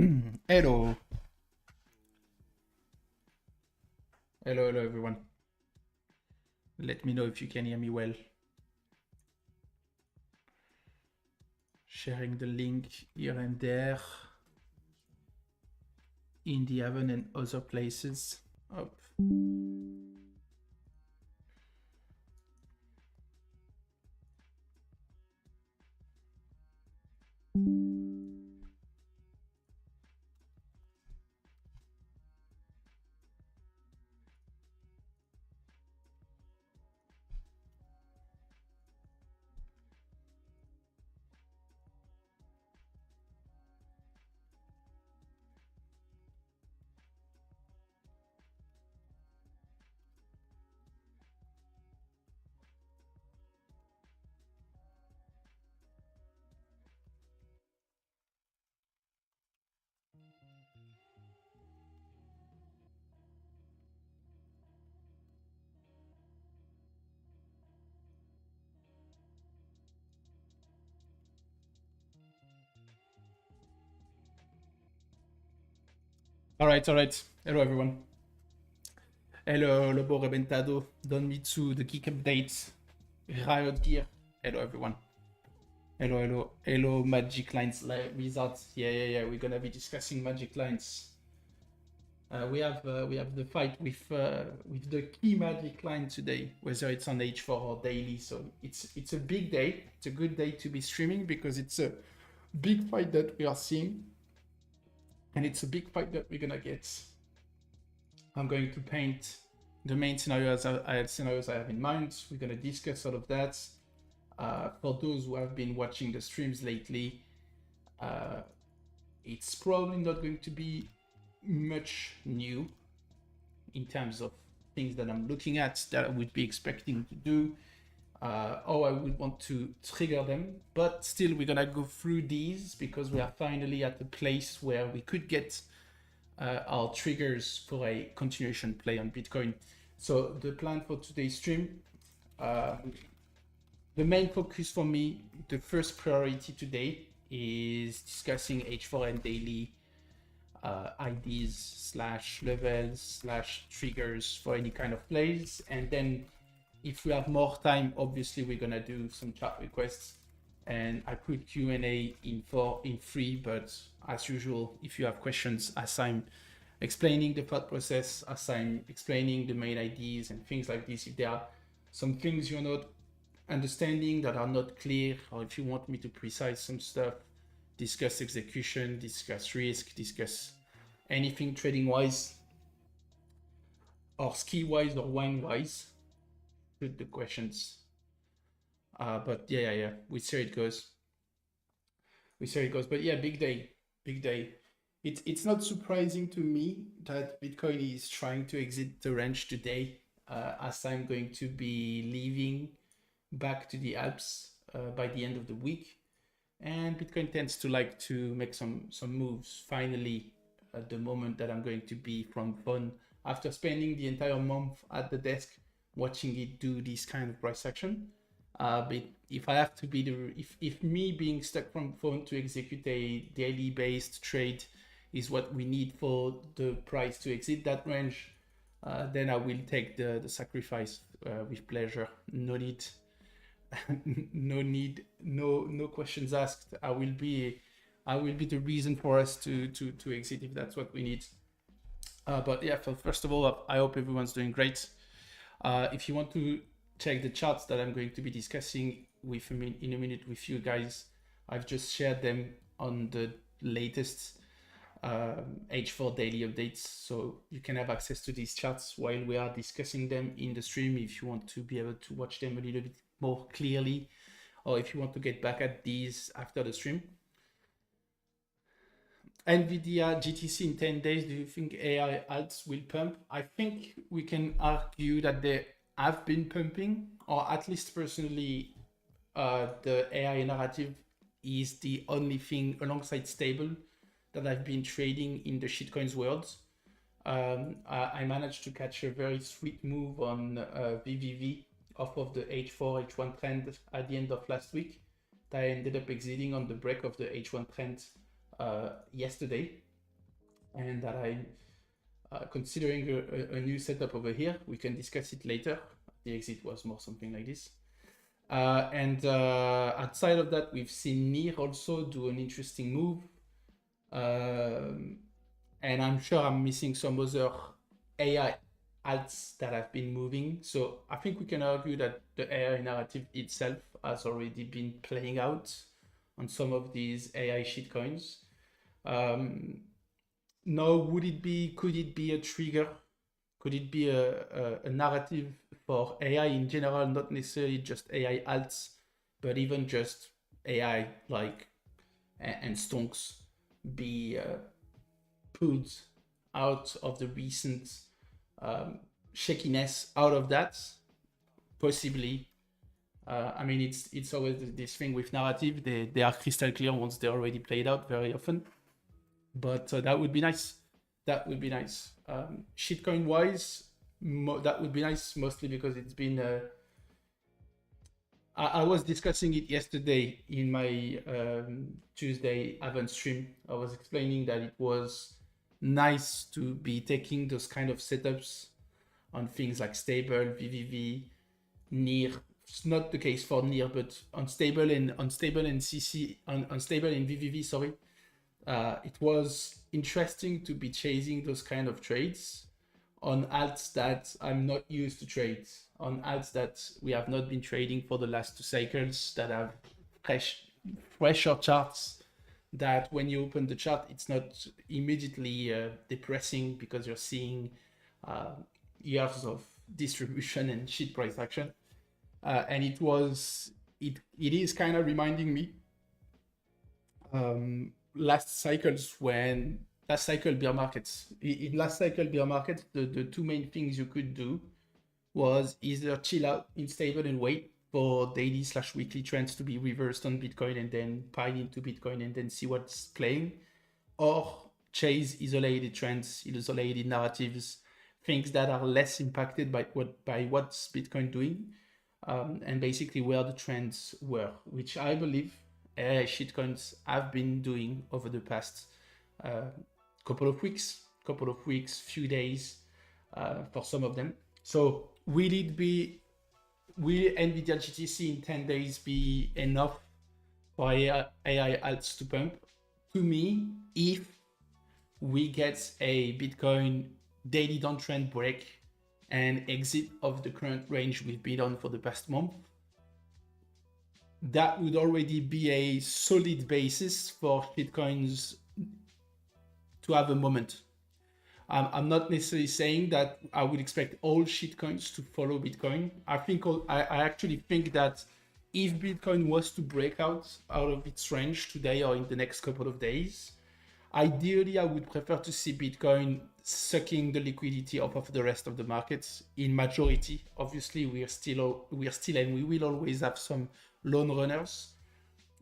Hello. Hello, everyone. Let me know if you can hear me well. Sharing the link here and there in the Haven and other places. Up. All right. Hello, everyone. Hello, Lobo Rebentado. Donmitsu, the Geek Updates. Riot Gear. Hello, everyone. Hello, Magic Lines Wizards. Yeah. We're gonna be discussing Magic Lines. We have the fight with the key Magic line today, whether it's on H4 or daily. So it's a big day. It's a good day to be streaming because it's a big fight that we are seeing, and it's a big fight that we're gonna get. I'm going to paint the main scenarios I have in mind. We're gonna discuss all of that. For those who have been watching the streams lately, it's probably not going to be much new in terms of things that I'm looking at that I would be expecting to do, or I would want to trigger them. But still, we're gonna go through these because we are finally at a place where we could get our triggers for a continuation play on Bitcoin. So the plan for today's stream, the main focus for me, the first priority today is discussing H4 and daily IDs / levels / triggers for any kind of plays. And then if we have more time, obviously we're gonna do some chat requests, and I put Q&A in 3, but as usual, if you have questions as I'm explaining the thought process, as I'm explaining the main IDs and things like this, if there are some things you're not understanding that are not clear, or if you want me to precise some stuff, discuss execution, discuss risk, discuss anything trading wise or ski wise or wine wise, put the questions. But yeah, we see how it goes. But yeah, big day. It's not surprising to me that Bitcoin is trying to exit the range today, as I'm going to be leaving back to the Alps by the end of the week. And Bitcoin tends to like to make some moves finally at the moment that I'm going to be from phone after spending the entire month at the desk watching it do this kind of price action. But if I have to be if me being stuck from phone to execute a daily based trade is what we need for the price to exit that range, then I will take the sacrifice with pleasure. No questions asked. I will be the reason for us to exit if that's what we need. But yeah, first of all, I hope everyone's doing great. If you want to check the charts that I'm going to be discussing in a minute with you guys, I've just shared them on the latest H4 daily updates, so you can have access to these charts while we are discussing them in the stream if you want to be able to watch them a little bit more clearly, or if you want to get back at these after the stream. NVIDIA GTC in 10 days, do you think AI alts will pump? I think we can argue that they have been pumping, or at least personally, the AI narrative is the only thing alongside stable that I've been trading in the shitcoins world. I managed to catch a very sweet move on VVV off of the H4, H1 trend at the end of last week that I ended up exiting on the break of the H1 trend yesterday. and that I'm considering a new setup over here. We can discuss it later. The exit was more something like this. And outside of that, we've seen NIR also do an interesting move. And I'm sure I'm missing some other AI alts that have been moving. So I think we can argue that the AI narrative itself has already been playing out on some of these AI shitcoins. Now, could it be a trigger? Could it be a narrative for AI in general, not necessarily just AI alts, but even just AI like and stonks be pulled out of the recent shakiness out of that? Possibly. I mean, it's always this thing with narrative. They are crystal clear once they're already played out very often. But that would be nice. That would be nice. Shitcoin wise, that would be nice, mostly because it's been. I was discussing it yesterday in my Tuesday event stream. I was explaining that it was nice to be taking those kind of setups on things like stable, VVV, NIR. It's not the case for NIR, but on stable and CC, on stable and VVV, sorry. It was interesting to be chasing those kind of trades on alts that I'm not used to trade, on alts that we have not been trading for the last 2 cycles, that have fresher charts, that when you open the chart, it's not immediately depressing because you're seeing years of distribution and shit price action. And it is kind of reminding me last cycle bear markets. In last cycle bear markets, the 2 main things you could do was either chill out in stable and wait for daily/weekly trends to be reversed on Bitcoin and then pile into Bitcoin and then see what's playing, or chase isolated trends, isolated narratives, things that are less impacted by what's Bitcoin doing, and basically where the trends were, which I believe shitcoins have been doing over the past couple of weeks, few days for some of them. So will NVIDIA GTC in 10 days be enough for AI alts to pump? To me, if we get a Bitcoin daily downtrend break and exit of the current range we've been on for the past month, that would already be a solid basis for shitcoins to have a moment. I'm not necessarily saying that I would expect all shitcoins to follow Bitcoin. I actually think that if Bitcoin was to break out of its range today or in the next couple of days, ideally I would prefer to see Bitcoin sucking the liquidity off of the rest of the markets in majority. Obviously, we are still and we will always have some lone runners,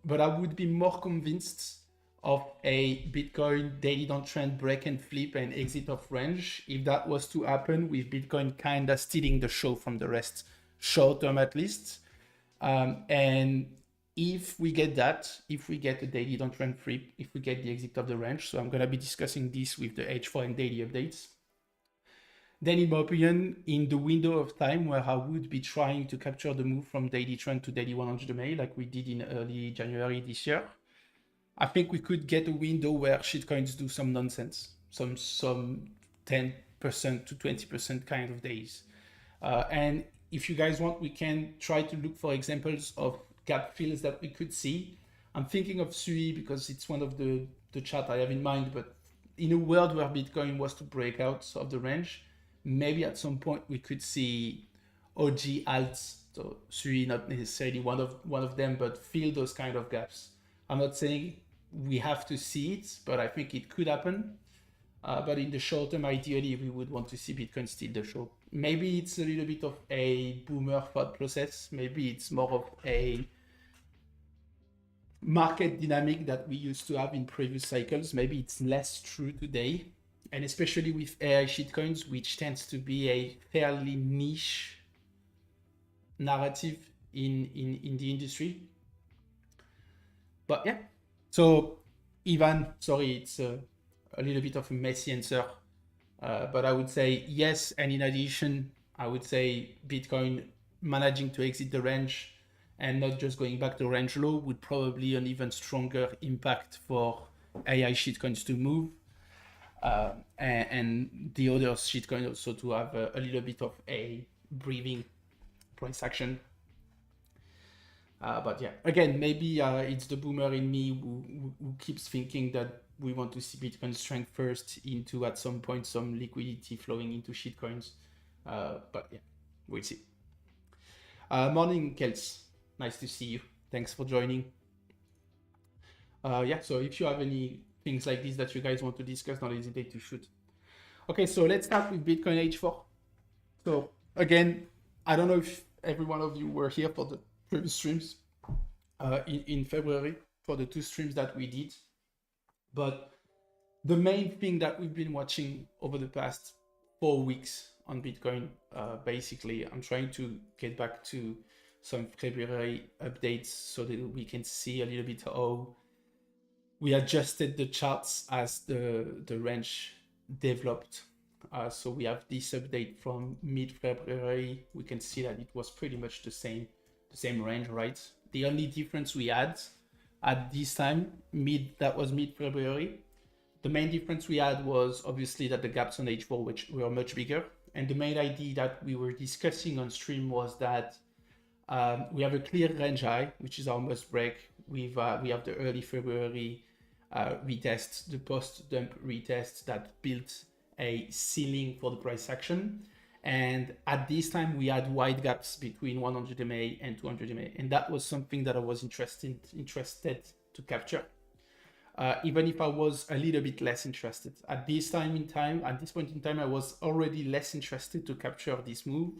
but I would be more convinced of a Bitcoin daily downtrend break and flip and exit of range if that was to happen, with Bitcoin kind of stealing the show from the rest, short term at least. And if we get a daily downtrend flip, if we get the exit of the range, so I'm going to be discussing this with the H4 and daily updates, then in my opinion, in the window of time where I would be trying to capture the move from daily trend to daily 100 MA like we did in early January this year, I think we could get a window where shitcoins do some nonsense, some 10% to 20% kind of days. And if you guys want, we can try to look for examples of gap fills that we could see. I'm thinking of SUI because it's one of the chart I have in mind, but in a world where Bitcoin was to break out of the range, maybe at some point we could see OG alts, so SUI not necessarily one of them, but fill those kind of gaps. I'm not saying we have to see it, but I think it could happen. But in the short term, ideally, we would want to see Bitcoin steal the show. Maybe it's a little bit of a boomer thought process. Maybe it's more of a market dynamic that we used to have in previous cycles. Maybe it's less true today. And especially with AI shitcoins, which tends to be a fairly niche narrative in the industry. But yeah. So, Ivan, sorry, it's a little bit of a messy answer. But I would say yes, and in addition, I would say Bitcoin managing to exit the range and not just going back to range low would probably an even stronger impact for AI shitcoins to move. And the other shitcoin also to have a little bit of a breathing price action. But yeah, again, maybe it's the boomer in me who keeps thinking that we want to see Bitcoin strength first into at some point some liquidity flowing into shitcoins. But yeah, we'll see. Morning, Kels. Nice to see you. Thanks for joining. Yeah, so if you have any things like this that you guys want to discuss, don't hesitate to shoot. Okay, so let's start with Bitcoin H4. So again, I don't know if every one of you were here for the previous streams in February for the 2 streams that we did. But the main thing that we've been watching over the past 4 weeks on Bitcoin, basically, I'm trying to get back to some February updates so that we can see a little bit how we adjusted the charts as the range developed. So we have this update from mid-February. We can see that it was pretty much the same range, right? The only difference we had at this time, that was mid-February, the main difference we had was obviously that the gaps on H4 which were much bigger. And the main idea that we were discussing on stream was that we have a clear range high, which is our must break. We have the early February retest, the post-dump retest that built a ceiling for the price action. And at this time, we had wide gaps between 100 MA and 200 MA. And that was something that I was interested to capture. Even if I was a little bit less interested. At this point in time, I was already less interested to capture this move,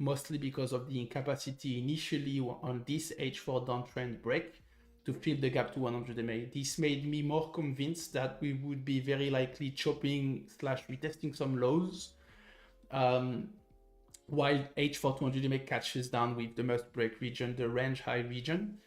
mostly because of the incapacity initially on this H4 downtrend break to fill the gap to 100 MA. This made me more convinced that we would be very likely chopping / retesting some lows, while H4 200 MA catches down with the must break region, the range high region,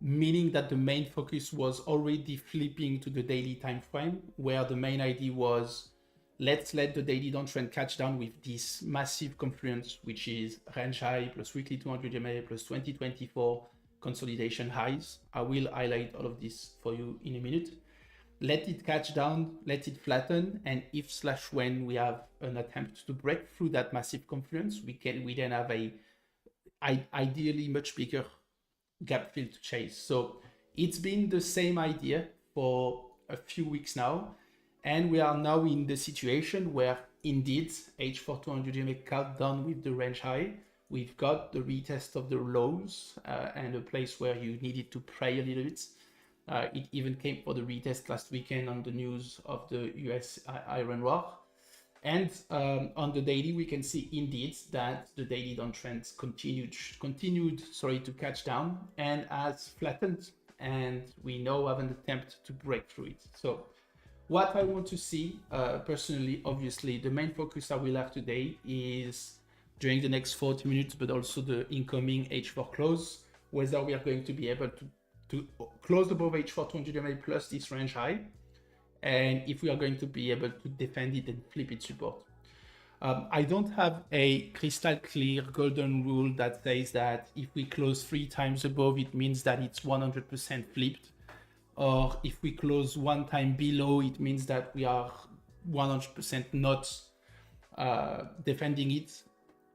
meaning that the main focus was already flipping to the daily time frame, where the main idea was let's let the daily downtrend catch down with this massive confluence, which is range high plus weekly 200 MA plus 2024 consolidation highs. I will highlight all of this for you in a minute. Let it catch down, let it flatten, and if / when we have an attempt to break through that massive confluence, we then have a ideally much bigger gap fill to chase. So it's been the same idea for a few weeks now, and we are now in the situation where indeed H4 200 MA cut down with the range high. We've got the retest of the lows and a place where you needed to pray a little bit. It even came for the retest last weekend on the news of the US-Iran war. And on the daily, we can see indeed that the daily downtrend continued to catch down and has flattened. And we now have an attempt to break through it. So what I want to see personally, obviously, the main focus I will have today is during the next 40 minutes, but also the incoming H4 close, whether we are going to be able to close above H4 200 MA plus this range high, and if we are going to be able to defend it and flip its support. I don't have a crystal clear golden rule that says that if we close 3 times above, it means that it's 100% flipped. Or if we close 1 time below, it means that we are 100% not defending it.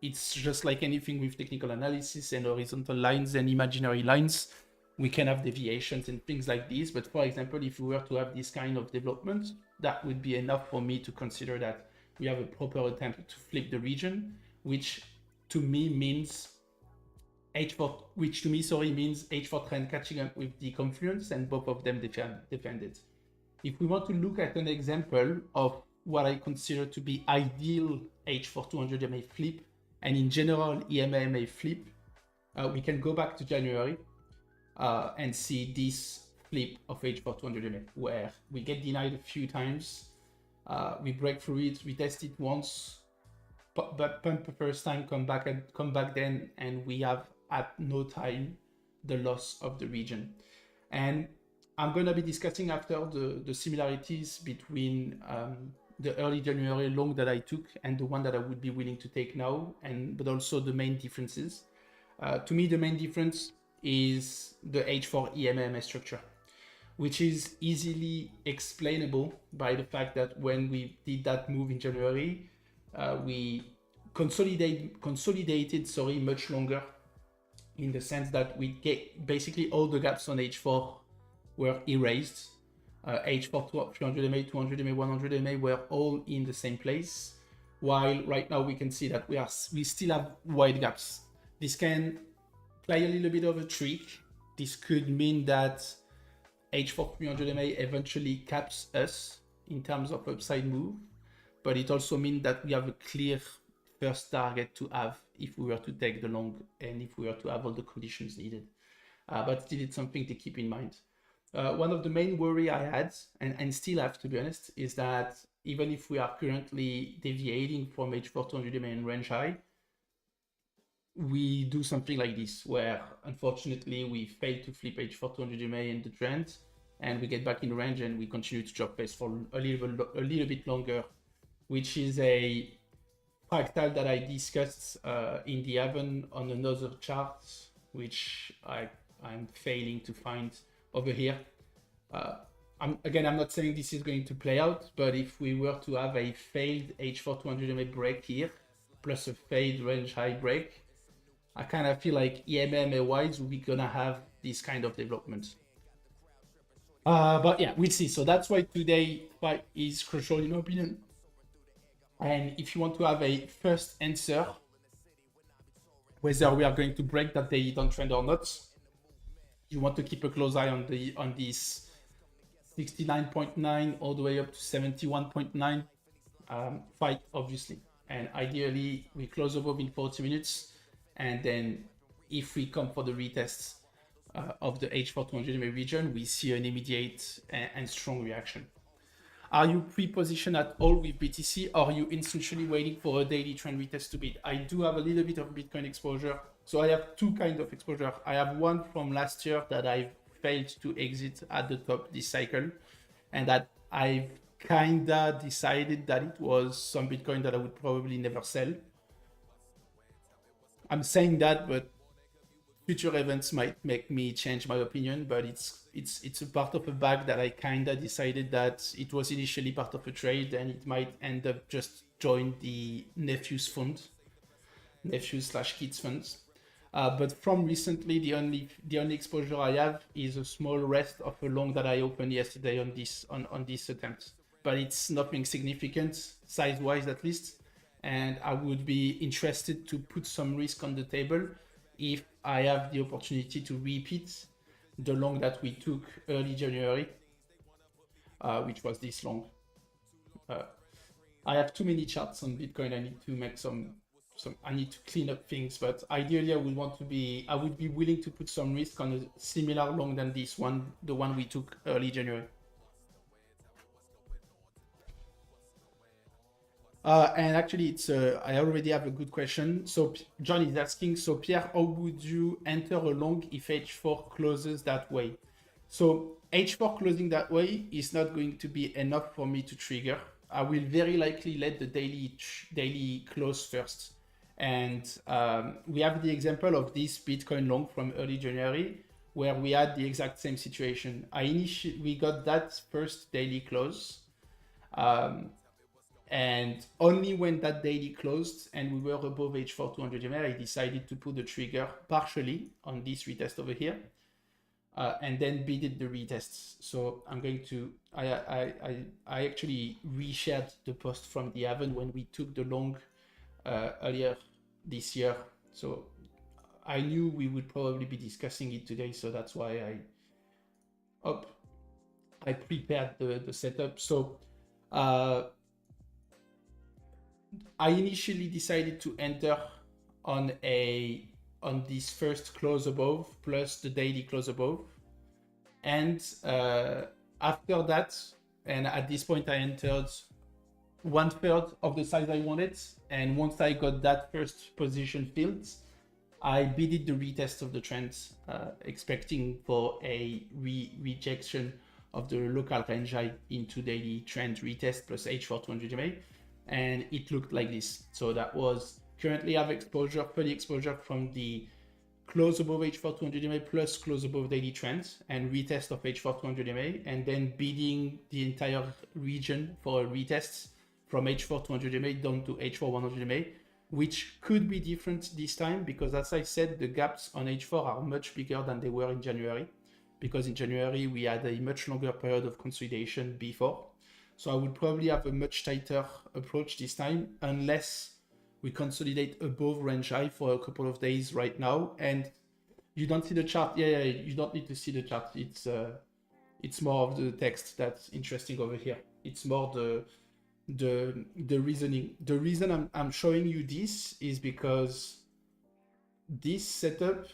It's just like anything with technical analysis and horizontal lines and imaginary lines. We can have deviations and things like this. But for example, if we were to have this kind of development, that would be enough for me to consider that we have a proper attempt to flip the region, which to me means H4, means H4 trend catching up with the confluence and both of them defended. If we want to look at an example of what I consider to be ideal H4 200 MA flip, and in general EMA flip, we can go back to January and see this flip of H4 200 MA, where we get denied a few times, we break through it, we test it once, but pump the first time, come back then, and we have at no time the loss of the region. And I'm going to be discussing after the similarities between the early January long that I took and the one that I would be willing to take now, but also the main differences. To me, the main difference is the H4 EMMA structure, which is easily explainable by the fact that when we did that move in January, we consolidated much longer, in the sense that we get basically all the gaps on H4 were erased. H4 300 MA, 200 MA, 100 MA were all in the same place, while right now we can see that we still have wide gaps. This can play a little bit of a trick. This could mean that H4 300 MA eventually caps us in terms of upside move, but it also means that we have a clear first target to have if we were to take the long and if we were to have all the conditions needed. But still, it's something to keep in mind. One of the main worry I had, and still have to be honest, is that even if we are currently deviating from H4 200 MA and range high, we do something like this, where unfortunately we fail to flip H4 200 MA in the trend, and we get back in range and we continue to drop pace for a little bit longer, which is a fractal that I discussed in the Haven on another chart, which I'm failing to find over here. I'm not saying this is going to play out, but if we were to have a failed H4 200 MA break here, plus a failed range high break, I kind of feel like EMMA wise we're gonna have this kind of development. But yeah, we'll see. So that's why today fight is crucial in my opinion. And if you want to have a first answer, whether we are going to break that daily downtrend or not, you want to keep a close eye on this 69.9 all the way up to 71.9 fight, obviously. And ideally, we close above in 40 minutes. And then if we come for the retests of the H4 200 MA region, we see an immediate and strong reaction. Are you pre-positioned at all with BTC, or are you instinctually waiting for a daily trend retest to beat? I do have a little bit of Bitcoin exposure. So I have two kinds of exposure. I have one from last year that I failed to exit at the top this cycle, and that I've kinda decided that it was some Bitcoin that I would probably never sell. I'm saying that, but future events might make me change my opinion, but it's a part of a bag that I kinda decided that it was initially part of a trade and it might end up just join the nephew's fund, nephew/kids funds. But from recently, the only exposure I have is a small rest of a long that I opened yesterday on this attempt, but it's nothing significant size-wise at least. And I would be interested to put some risk on the table if I have the opportunity to repeat the long that we took early January, which was this long. I have too many charts on Bitcoin. I need to make I need to clean up things, but ideally I would be willing to put some risk on a similar long than this one, the one we took early January. And actually, I already have a good question. So John is asking, so Pierre, how would you enter a long if H4 closes that way? So H4 closing that way is not going to be enough for me to trigger. I will very likely let the daily close first. And we have the example of this Bitcoin long from early January, where we had the exact same situation. We got that first daily close. And only when that daily closed and we were above H4 200 MA, I decided to put the trigger partially on this retest over here, and then bidded the retests. So I'm going to, I actually reshared the post from the Haven when we took the long earlier this year. So I knew we would probably be discussing it today. So that's why I prepared the setup. So I initially decided to enter on this first close above plus the daily close above, and after that, and at this point I entered 1/3 of the size I wanted, and once I got that first position filled, I bidded the retest of the trend, expecting for a rejection of the local range high into daily trend retest plus H4 200 EMA, and it looked like this. So that was currently have exposure, fully exposure from the close above H4 200 EMA plus close above daily trend and retest of H4 200 EMA, and then bidding the entire region for a retest from H4 200 EMA down to H4 100 EMA, which could be different this time because, as I said, the gaps on H4 are much bigger than they were in January, because in January we had a much longer period of consolidation before. So I would probably have a much tighter approach this time, unless we consolidate above range high for a couple of days right now. And you don't see the chart. Yeah, you don't need to see the chart. It's more of the text that's interesting over here. It's more the reasoning. The reason I'm showing you this is because this setup,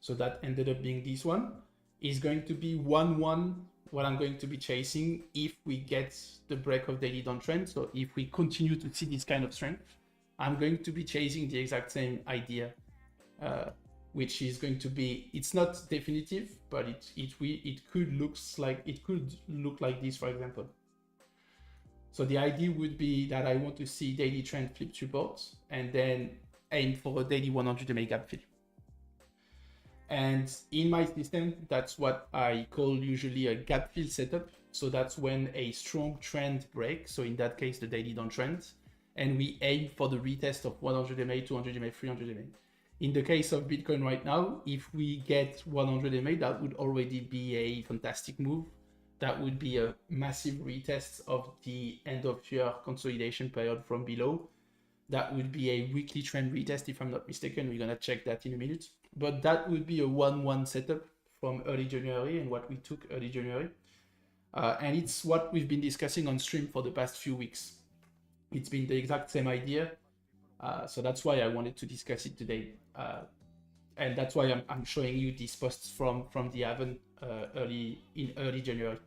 so that ended up being this one, is going to be 1-1 what I'm going to be chasing if we get the break of daily downtrend. So if we continue to see this kind of strength, I'm going to be chasing the exact same idea, which is going to be, it's not definitive, but it could look like this, for example. So the idea would be that I want to see daily trend flip support and then aim for a daily 100 EMA gap fill. And in my system, that's what I call usually a gap fill setup. So that's when a strong trend breaks. So in that case, the daily downtrend, and we aim for the retest of 100 EMA, 200 EMA, 300 EMA. In the case of Bitcoin right now, if we get 100 EMA, that would already be a fantastic move. That would be a massive retest of the end of year consolidation period from below. That would be a weekly trend retest, if I'm not mistaken. We're gonna check that in a minute. But that would be a 1-1 setup from early January and what we took early January. And it's what we've been discussing on stream for the past few weeks. It's been the exact same idea. So that's why I wanted to discuss it today. And that's why I'm showing you these posts from the Haven early January.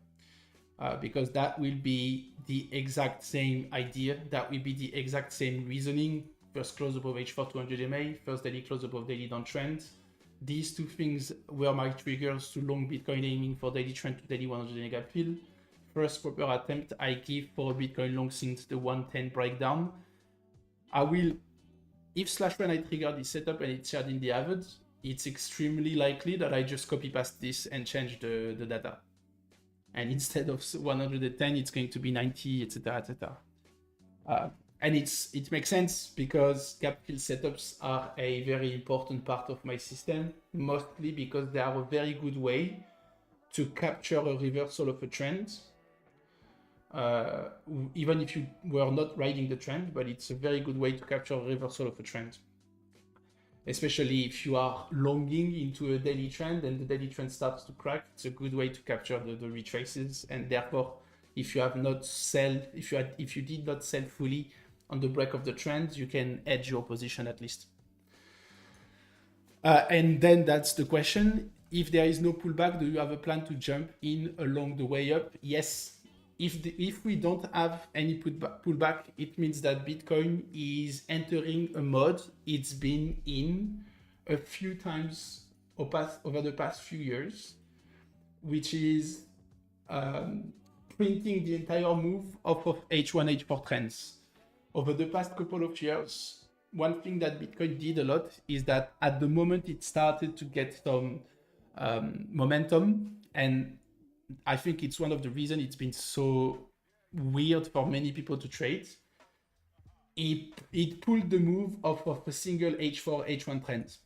Because that will be the exact same idea. That will be the exact same reasoning. First close above H4 200 EMA, first daily close above daily downtrend. These two things were my triggers to long Bitcoin, aiming for daily trend to daily 100 EMA gap fill. First proper attempt I give for Bitcoin long since the 110 breakdown. I will, if / when I trigger this setup and it's shared in the Avid, it's extremely likely that I just copy paste this and change the data. And instead of 110, it's going to be 90, etc., etc. And it makes sense because gap fill setups are a very important part of my system, mostly because they are a very good way to capture a reversal of a trend, even if you were not riding the trend, but it's a very good way to capture a reversal of a trend. Especially if you are longing into a daily trend and the daily trend starts to crack, it's a good way to capture the retraces. And therefore, if you have not if you did not sell fully on the break of the trend, you can hedge your position at least. And then that's the question. If there is no pullback, do you have a plan to jump in along the way up? Yes. If we don't have any pullback, it means that Bitcoin is entering a mode it's been in a few times over the past few years, which is printing the entire move off of H1, H4 trends. Over the past couple of years, one thing that Bitcoin did a lot is that at the moment it started to get some momentum, and I think it's one of the reasons it's been so weird for many people to trade. It pulled the move off of a single H4, H1 trend.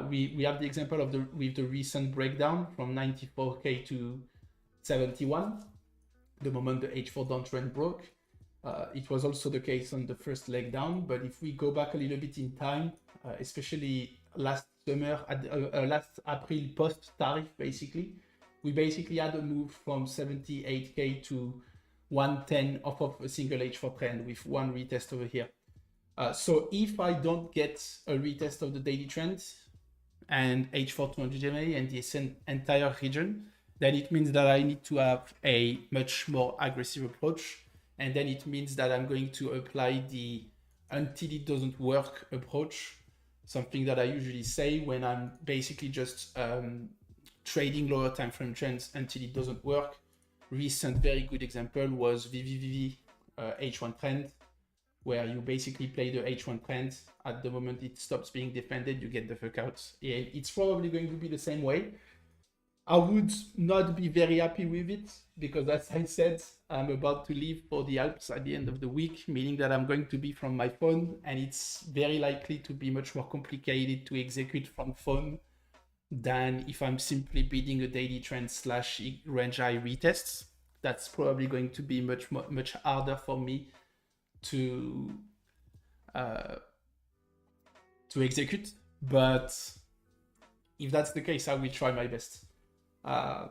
We have the example with the recent breakdown from 94K to 71, the moment the H4 downtrend broke. It was also the case on the first leg down, but if we go back a little bit in time, especially last summer, last April post-tariff, we basically had a move from 78K to 110 off of a single H4 trend with one retest over here. So if I don't get a retest of the daily trend and H4 200 EMA and the entire region, then it means that I need to have a much more aggressive approach. And then it means that I'm going to apply the until it doesn't work approach, something that I usually say when I'm basically just trading lower time frame trends until it doesn't work. Recent very good example was VVVV H1 trend, where you basically play the H1 trend. At the moment it stops being defended, you get the fuck out. It's probably going to be the same way. I would not be very happy with it because, as I said, I'm about to leave for the Alps at the end of the week, meaning that I'm going to be from my phone, and it's very likely to be much more complicated to execute from phone than if I'm simply bidding a daily trend slash range high retests. That's probably going to be much harder for me to execute. But if that's the case, I will try my best. And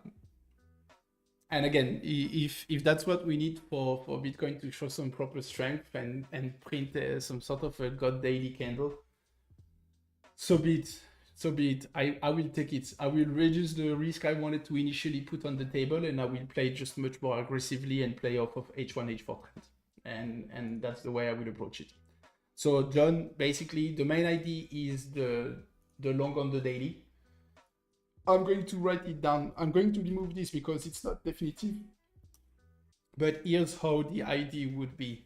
again, if that's what we need for Bitcoin to show some proper strength and print some sort of a god daily candle, so be it. So be it. I will take it. I will reduce the risk I wanted to initially put on the table, and I will play just much more aggressively and play off of H1, H4 trend. And that's the way I will approach it. So John, basically the main idea is the long on the daily. I'm going to write it down. I'm going to remove this because it's not definitive. But here's how the idea would be.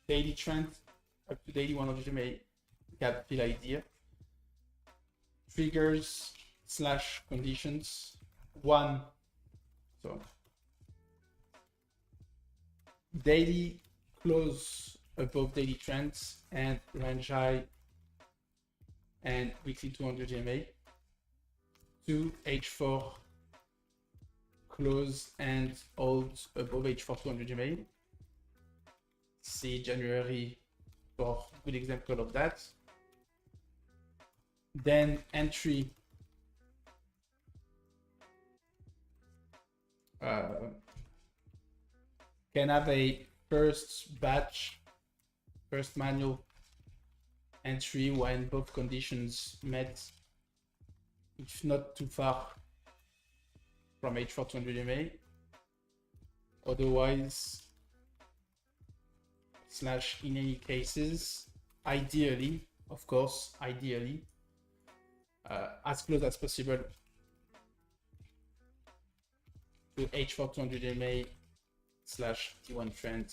Daily trend up to daily 100 MA gap fill idea. Triggers slash conditions. One. So daily close above daily trends and range high and weekly 200 MA. 2 H4 close and hold above H4 200 MA. See January for good example of that. Then entry can have a first batch, first manual entry when both conditions met, if not too far from H4 200 MA. Otherwise, slash in any cases, ideally, of course, ideally, as close as possible to H4 200 MA slash T1 trend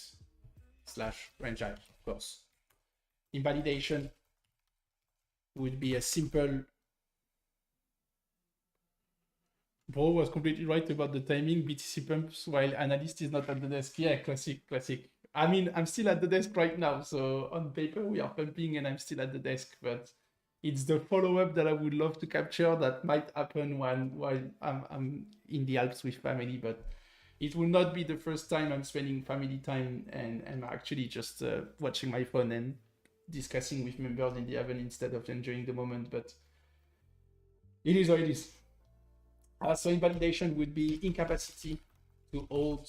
slash range high, of course. Invalidation would be a simple. Bro was completely right about the timing. BTC pumps while analyst is not at the desk. Yeah, classic. I mean, I'm still at the desk right now, so on paper we are pumping and I'm still at the desk, but it's the follow-up that I would love to capture that might happen while I'm in the Alps with family, but it will not be the first time I'm spending family time and I'm actually just watching my phone and discussing with members in the oven instead of enjoying the moment, but it is what it is. So invalidation would be incapacity to hold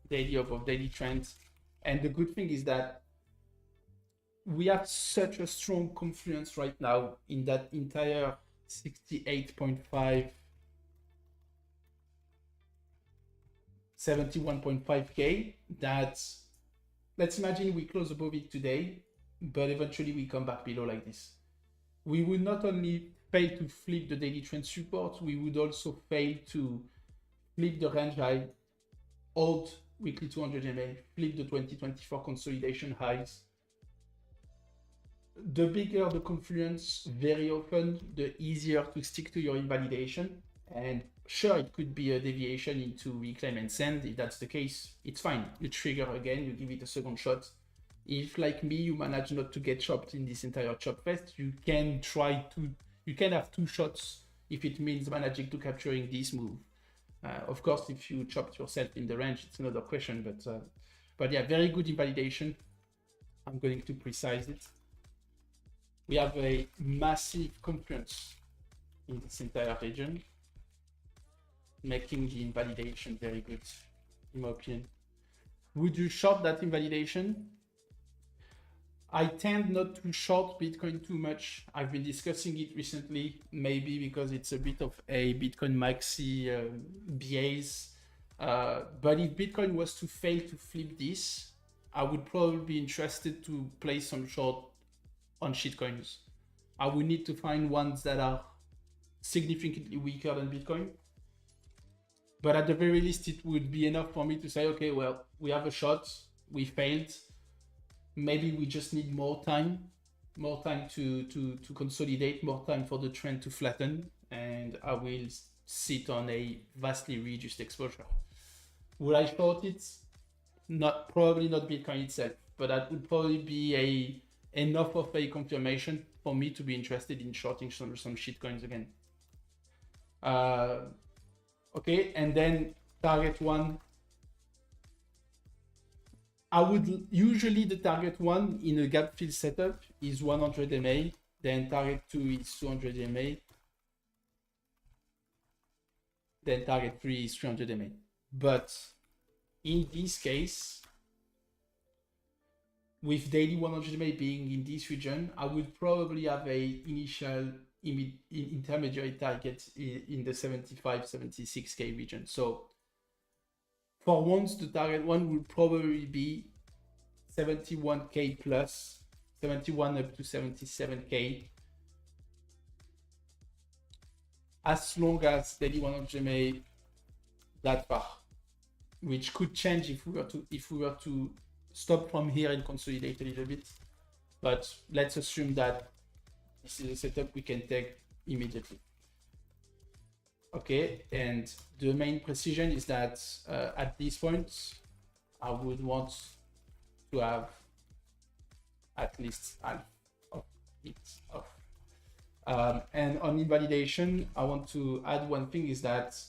daily above daily trends. And the good thing is that we have such a strong confluence right now in that entire 68.5, 71.5K that let's imagine we close above it today, but eventually we come back below like this. We would not only fail to flip the daily trend support, we would also fail to flip the range high, hold weekly 200 MA, flip the 2024 consolidation highs. The bigger the confluence, very often, the easier to stick to your invalidation. And sure, it could be a deviation into reclaim and send. If that's the case, it's fine. You trigger again, you give it a second shot. If, like me, you manage not to get chopped in this entire chop fest, you can have two shots if it means managing to capturing this move. Of course, if you chopped yourself in the range, it's another question, but yeah, very good invalidation. I'm going to precise it. We have a massive confluence in this entire region, making the invalidation very good, in my opinion. Would you short that invalidation? I tend not to short Bitcoin too much. I've been discussing it recently, maybe because it's a bit of a Bitcoin maxi BAs. But if Bitcoin was to fail to flip this, I would probably be interested to play some short on shitcoins. I would need to find ones that are significantly weaker than Bitcoin. But at the very least, it would be enough for me to say, okay, well, we have a shot, we failed. Maybe we just need more time to consolidate, more time for the trend to flatten, and I will sit on a vastly reduced exposure. Would I short it? Not, probably not Bitcoin itself, but that would probably be enough of a confirmation for me to be interested in shorting some shitcoins again. Okay, and then target one. I would usually, the target one in a gap fill setup is 100 MA, then target two is 200 MA, then target three is 300 MA. But in this case, with daily 100 MA being in this region, I would probably have a initial intermediary target in the 75, 76K region. So for once, the target one would probably be 71K plus, 71 up to 77K. As long as daily 100 MA that far, which could change if we were to stop from here and consolidate a little bit. But let's assume that this is a setup we can take immediately. Okay, and the main precision is that at this point, I would want to have at least half of it off. And on invalidation, I want to add one thing is that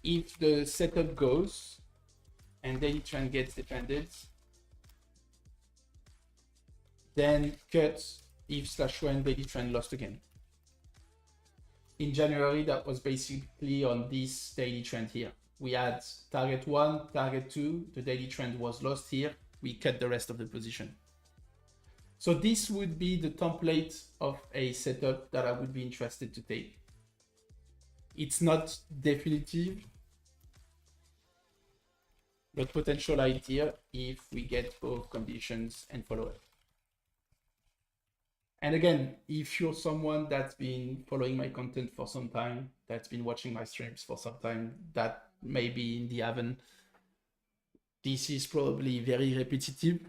if the setup goes and daily trend gets defended, then cut if/when daily trend lost again. In January, that was basically on this daily trend here. We had target one, target two, the daily trend was lost here. We cut the rest of the position. So this would be the template of a setup that I would be interested to take. It's not definitive, but potential idea if we get both conditions and follow it. And again, if you're someone that's been following my content for some time, that's been watching my streams for some time, that may be in the Haven, this is probably very repetitive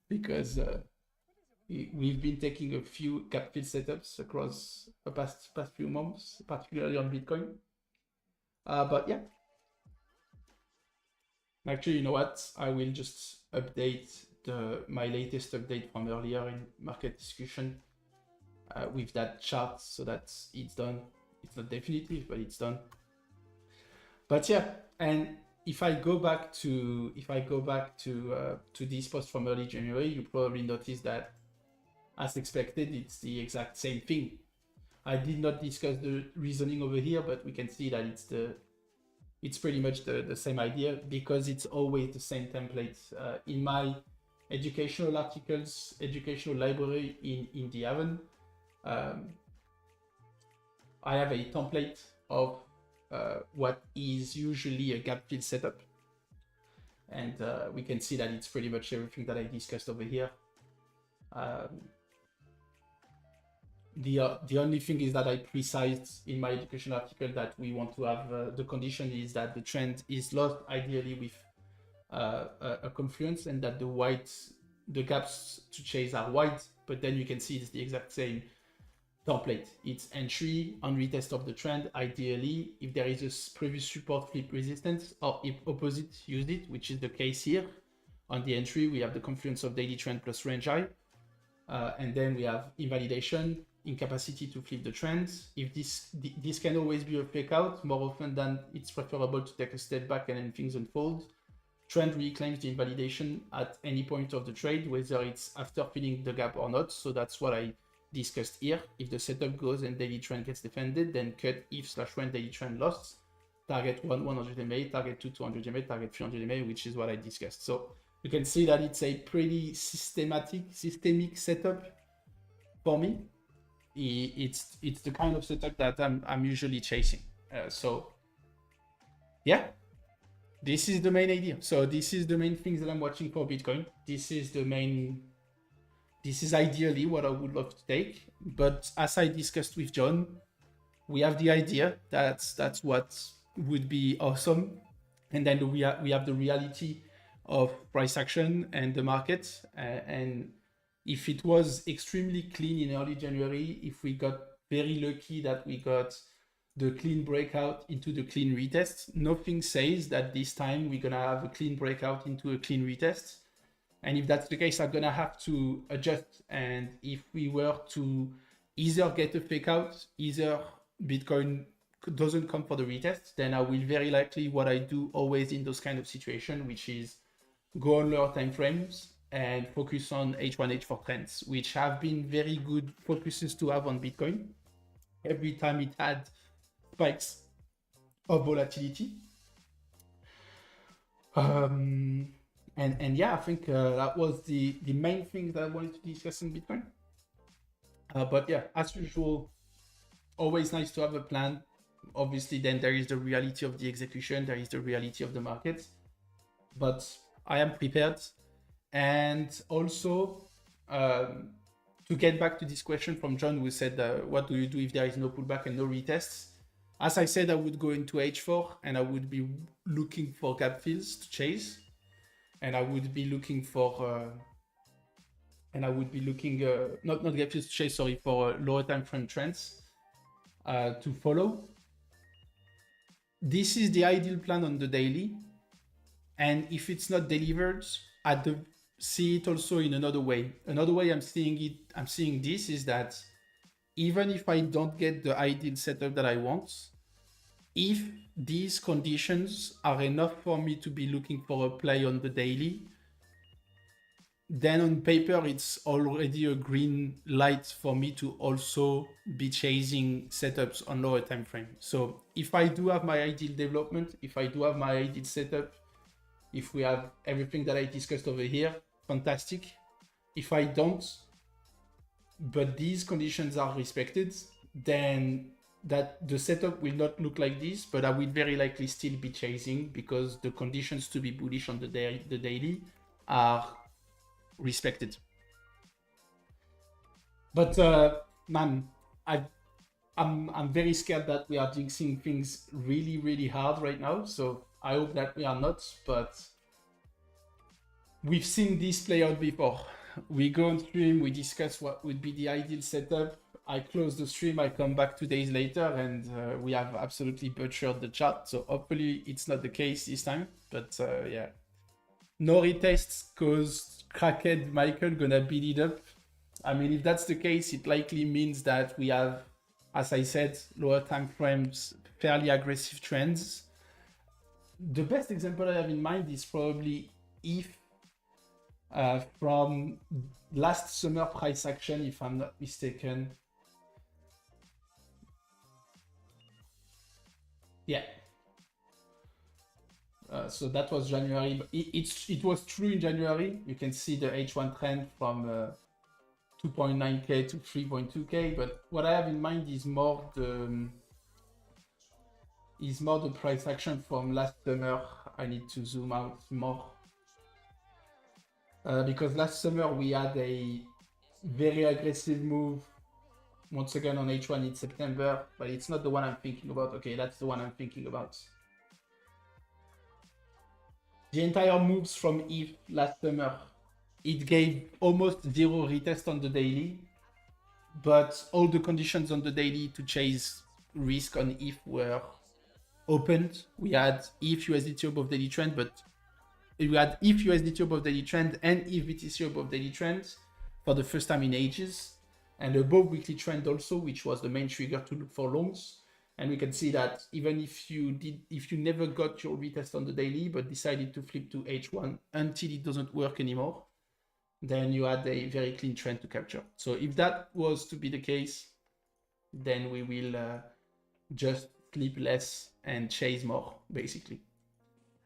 because we've been taking a few gap fill setups across the past few months, particularly on Bitcoin. But yeah. Actually, you know what? I will just update my latest update from earlier in market discussion with that chart so that it's done. It's not definitive, but it's done. But yeah, and if I go back to this post from early January, you probably notice that, as expected, it's the exact same thing. I did not discuss the reasoning over here, but we can see that it's pretty much the same idea because it's always the same template. In my educational articles, educational library in the Haven, I have a template of what is usually a gap fill setup. And we can see that it's pretty much everything that I discussed over here. The only thing is that I precised in my education article that we want to have the condition is that the trend is lost ideally with a confluence and that the gaps to chase are wide, but then you can see it's the exact same template. It's entry on retest of the trend. Ideally, if there is a previous support flip resistance, or if opposite, use it, which is the case here. On the entry, we have the confluence of daily trend plus range high. And then we have invalidation, incapacity to flip the trend. If this can always be a fake out, more often than it's preferable to take a step back and then things unfold. Trend reclaims the invalidation at any point of the trade, whether it's after filling the gap or not. So that's what I discussed here. If the setup goes and daily trend gets defended, then cut if/when daily trend lost. Target 1, 100 MA, target 2, 200 MA, target 300 MA, which is what I discussed. So you can see that it's a pretty systemic setup for me. It's the kind of setup that I'm usually chasing. So yeah, This is the main idea. So this is the main things that I'm watching for Bitcoin. This is ideally what I would love to take. But as I discussed with John, we have the idea that's what would be awesome. And then we have the reality of price action and the market. And if it was extremely clean in early January, if we got very lucky that we got the clean breakout into the clean retest, nothing says that this time we're gonna have a clean breakout into a clean retest. And if that's the case, I'm gonna have to adjust. And if we were to either get a fake out, either Bitcoin doesn't come for the retest, then I will very likely what I do always in those kind of situations, which is go on lower time frames and focus on H1, H4 trends, which have been very good focuses to have on Bitcoin. Every time it had spikes of volatility. And yeah, I think that was the main thing that I wanted to discuss in Bitcoin. But yeah, as usual, always nice to have a plan. Obviously, then there is the reality of the execution, there is the reality of the market. But I am prepared. And also, to get back to this question from John, who said, what do you do if there is no pullback and no retests? As I said, I would go into H4 and I would be looking for gap fills to chase. And I would be looking for, not gap fills to chase, sorry, for lower time frame trends to follow. This is the ideal plan on the daily. And if it's not delivered, see it also in another way. Another way I'm seeing this is that even if I don't get the ideal setup that I want, if these conditions are enough for me to be looking for a play on the daily, then on paper, it's already a green light for me to also be chasing setups on lower time frame. So if I do have my ideal development, if I do have my ideal setup, if we have everything that I discussed over here, fantastic. If I don't, but these conditions are respected, then that the setup will not look like this, but I will very likely still be chasing because the conditions to be bullish on the daily are respected. But man, I'm very scared that we are jinxing things really, really hard right now. So I hope that we are not, but we've seen this play out before. We go on stream, we discuss what would be the ideal setup. I close the stream, I come back 2 days later, and we have absolutely butchered the chart. So hopefully it's not the case this time. But yeah, no retests cause crackhead Michael gonna beat it up. I mean, if that's the case, it likely means that we have, as I said, lower time frames, fairly aggressive trends. The best example I have in mind is probably if from last summer price action, if I'm not mistaken. Yeah. So that was January. It was true in January. You can see the H1 trend from 2.9K to 3.2K. But what I have in mind is more the price action from last summer. I need to zoom out more. Because last summer we had a very aggressive move once again on H1 in September, but it's not the one I'm thinking about. Okay, that's the one I'm thinking about. The entire moves from ETH last summer, it gave almost zero retest on the daily, but all the conditions on the daily to chase risk on ETH were opened. We had ETH USDT above daily trend, but we had ETH USDT above daily trend and ETH BTC above daily trend for the first time in ages, and above weekly trend also, which was the main trigger to look for longs. And we can see that even if you never got your retest on the daily, but decided to flip to H1 until it doesn't work anymore, then you had a very clean trend to capture. So if that was to be the case, then we will just sleep less and chase more, basically.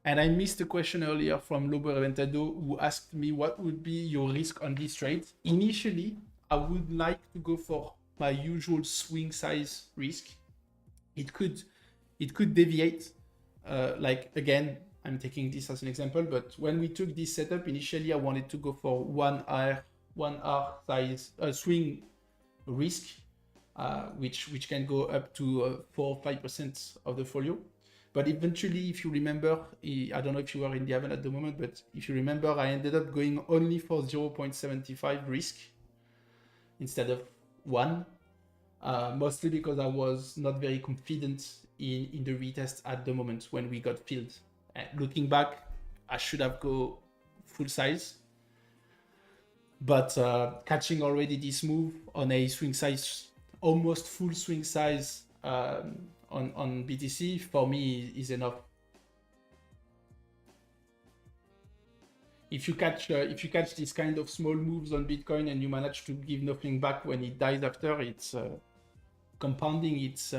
And I missed a question earlier from Lobo Reventado, who asked me what would be your risk on this trade. Initially, I would like to go for my usual swing size risk. It could deviate. Like again, I'm taking this as an example, but when we took this setup, initially I wanted to go for one R size swing risk, which can go up to 4 or 5% of the folio. But eventually, if you remember, I don't know if you are in the event at the moment, but if you remember, I ended up going only for 0.75 risk instead of 1, mostly because I was not very confident in the retest at the moment when we got filled. Looking back, I should have go full size. But catching already this move on a swing size, almost full swing size on BTC, for me is enough. If you catch this kind of small moves on Bitcoin and you manage to give nothing back when it dies after, it's compounding. It's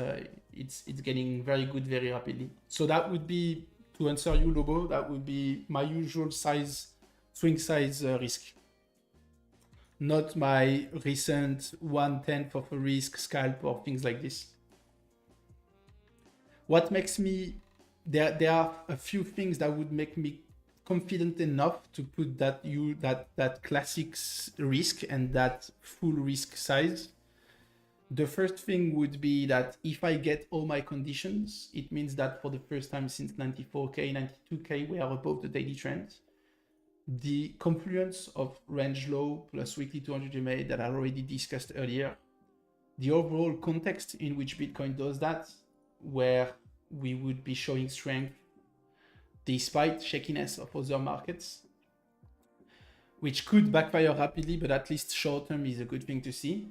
getting very good very rapidly. So that would be, to answer you, Lobo, that would be my usual swing size risk. Not my recent 1/10 of a risk scalp or things like this. What makes me, there are a few things that would make me confident enough to put that classic risk and that full risk size. The first thing would be that if I get all my conditions, it means that for the first time since 94K, 92K, we are above the daily trend. The confluence of range low plus weekly 200 EMA that I already discussed earlier, the overall context in which Bitcoin does that, where we would be showing strength despite shakiness of other markets, which could backfire rapidly, but at least short term is a good thing to see.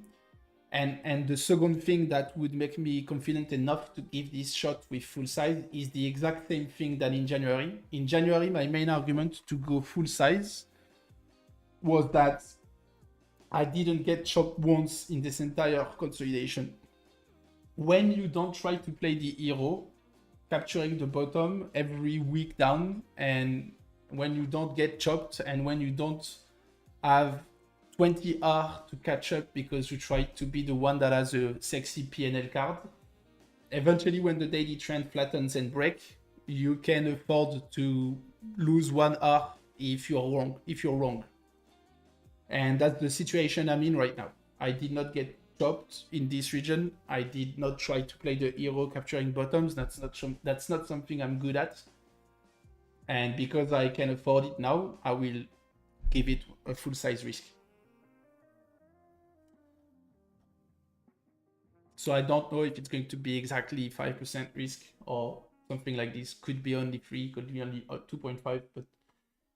And the second thing that would make me confident enough to give this shot with full size is the exact same thing than in January. In January, my main argument to go full size was that I didn't get chopped once in this entire consolidation. When you don't try to play the hero, capturing the bottom every week down, and when you don't get chopped, and when you don't have 20 R to catch up because you try to be the one that has a sexy PNL card, eventually when the daily trend flattens and breaks, you can afford to lose 1 R if you're wrong. And that's the situation I'm in right now. I did not get chopped in this region. I did not try to play the hero capturing bottoms. That's not something I'm good at. And because I can afford it now, I will give it a full size risk. So I don't know if it's going to be exactly 5% risk or something like this. Could be only 3, could be only 2.5, but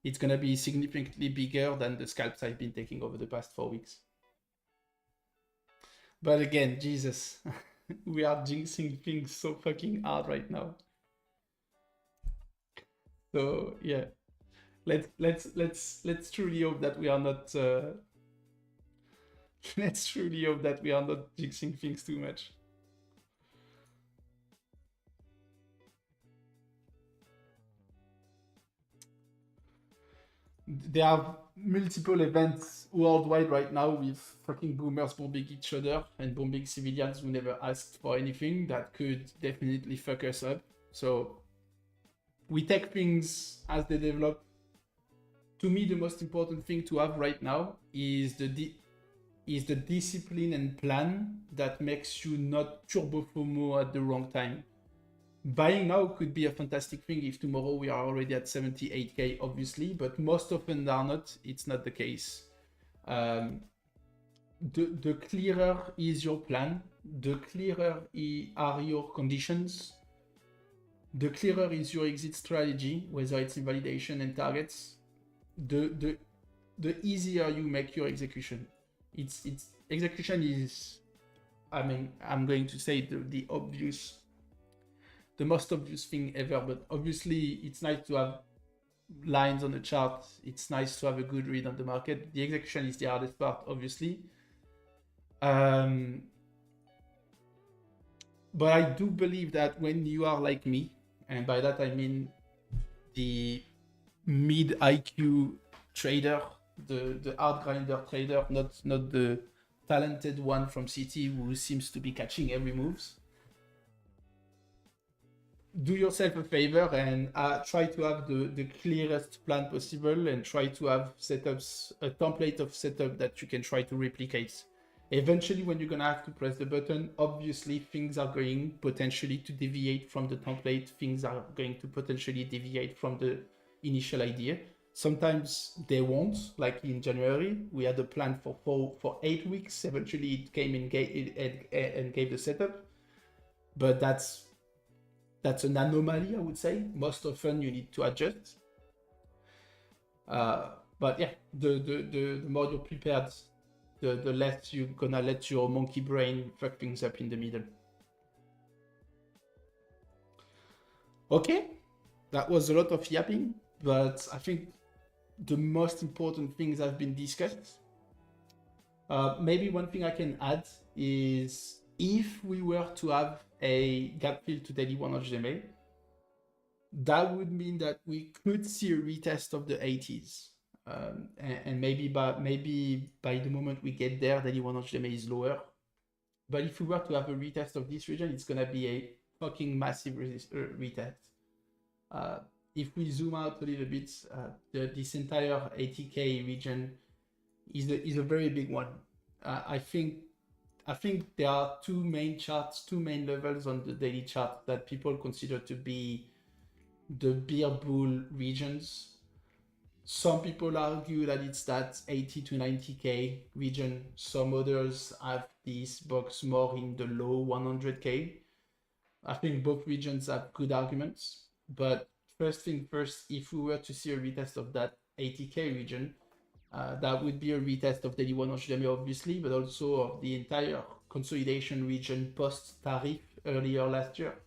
it's going to be significantly bigger than the scalps I've been taking over the past 4 weeks. But again, Jesus, we are jinxing things so fucking hard right now. So yeah, let's truly hope that we are not. Let's truly hope that we are not jinxing things too much. There are multiple events worldwide right now with fucking boomers bombing each other and bombing civilians who never asked for anything. That could definitely fuck us up. So we take things as they develop. To me, the most important thing to have right now is the discipline and plan that makes you not turbo FOMO at the wrong time. Buying now could be a fantastic thing if tomorrow we are already at 78K, obviously, but most often than not, it's not the case. The clearer is your plan, the clearer are your conditions, the clearer is your exit strategy, whether it's invalidation and targets, the easier you make your execution. It's execution is, I mean, I'm going to say the most obvious thing ever, but obviously it's nice to have lines on the chart. It's nice to have a good read on the market. The execution is the hardest part, obviously. But I do believe that when you are like me, and by that I mean the mid IQ trader, the hard grinder trader, not the talented one from City who seems to be catching every moves. do yourself a favor and try to have the clearest plan possible, and try to have setups, a template of setup that you can try to replicate. Eventually, when you're gonna have to press the button, obviously things are going potentially to deviate from the template. Things are going to potentially deviate from the initial idea. Sometimes they won't. Like in January, we had a plan for 8 weeks. Eventually, it came and gave the setup, but that's an anomaly, I would say. Most often, you need to adjust. But yeah, the more you're prepared, the less you're gonna let your monkey brain fuck things up in the middle. Okay, that was a lot of yapping, but I think the most important things have been discussed. Maybe one thing I can add is, if we were to have a gap fill to daily 100 MA, that would mean that we could see a retest of the 80s. And maybe by the moment we get there, daily 100 MA is lower. But if we were to have a retest of this region, it's going to be a fucking massive retest. If we zoom out a little bit, this entire 80K region is a very big one. I think there are two main levels on the daily chart that people consider to be the bear bull regions. Some people argue that it's that 80 to 90K region. Some others have this box more in the low 100K. I think both regions have good arguments. But first thing first, if we were to see a retest of that 80K region, that would be a retest of daily 100 MA, obviously, but also of the entire consolidation region post-tariff earlier last year,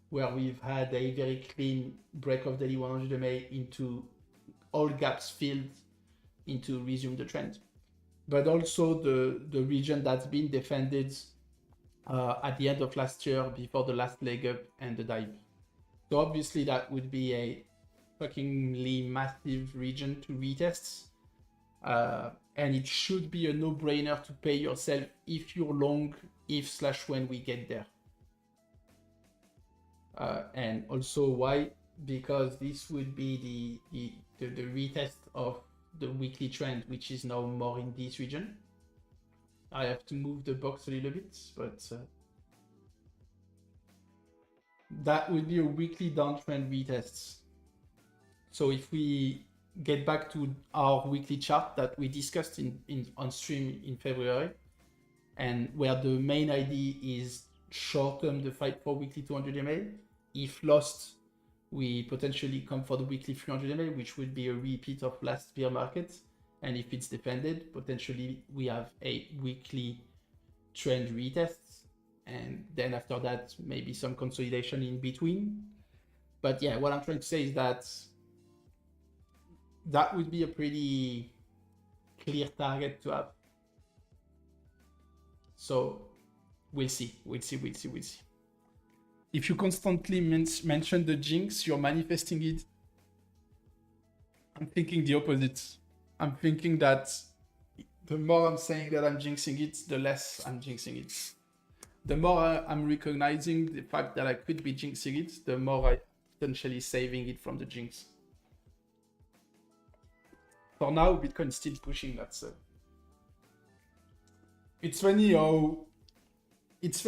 where we've had a very clean break of daily 100 MA into all gaps filled into resume the trend. But also the region that's been defended at the end of last year before the last leg up and the dive. So obviously that would be a fuckingly massive region to retest. And it should be a no-brainer to pay yourself if you're long, if/when we get there. And also why? Because this would be the retest of the weekly trend, which is now more in this region. I have to move the box a little bit, but that would be a weekly downtrend retest. So if we get back to our weekly chart that we discussed on stream in February, and where the main idea is short-term the fight for weekly 200 MA. If lost, we potentially come for the weekly 300 MA, which would be a repeat of last bear market. And if it's defended, potentially we have a weekly trend retest. And then after that, maybe some consolidation in between. But yeah, what I'm trying to say is that would be a pretty clear target to have. So we'll see. If you constantly mention the jinx, you're manifesting it. I'm thinking the opposite. I'm thinking that the more I'm saying that I'm jinxing it, the less I'm jinxing it. The more I'm recognizing the fact that I could be jinxing it, the more I'm potentially saving it from the jinx. For now, Bitcoin's still pushing that. So it's funny how this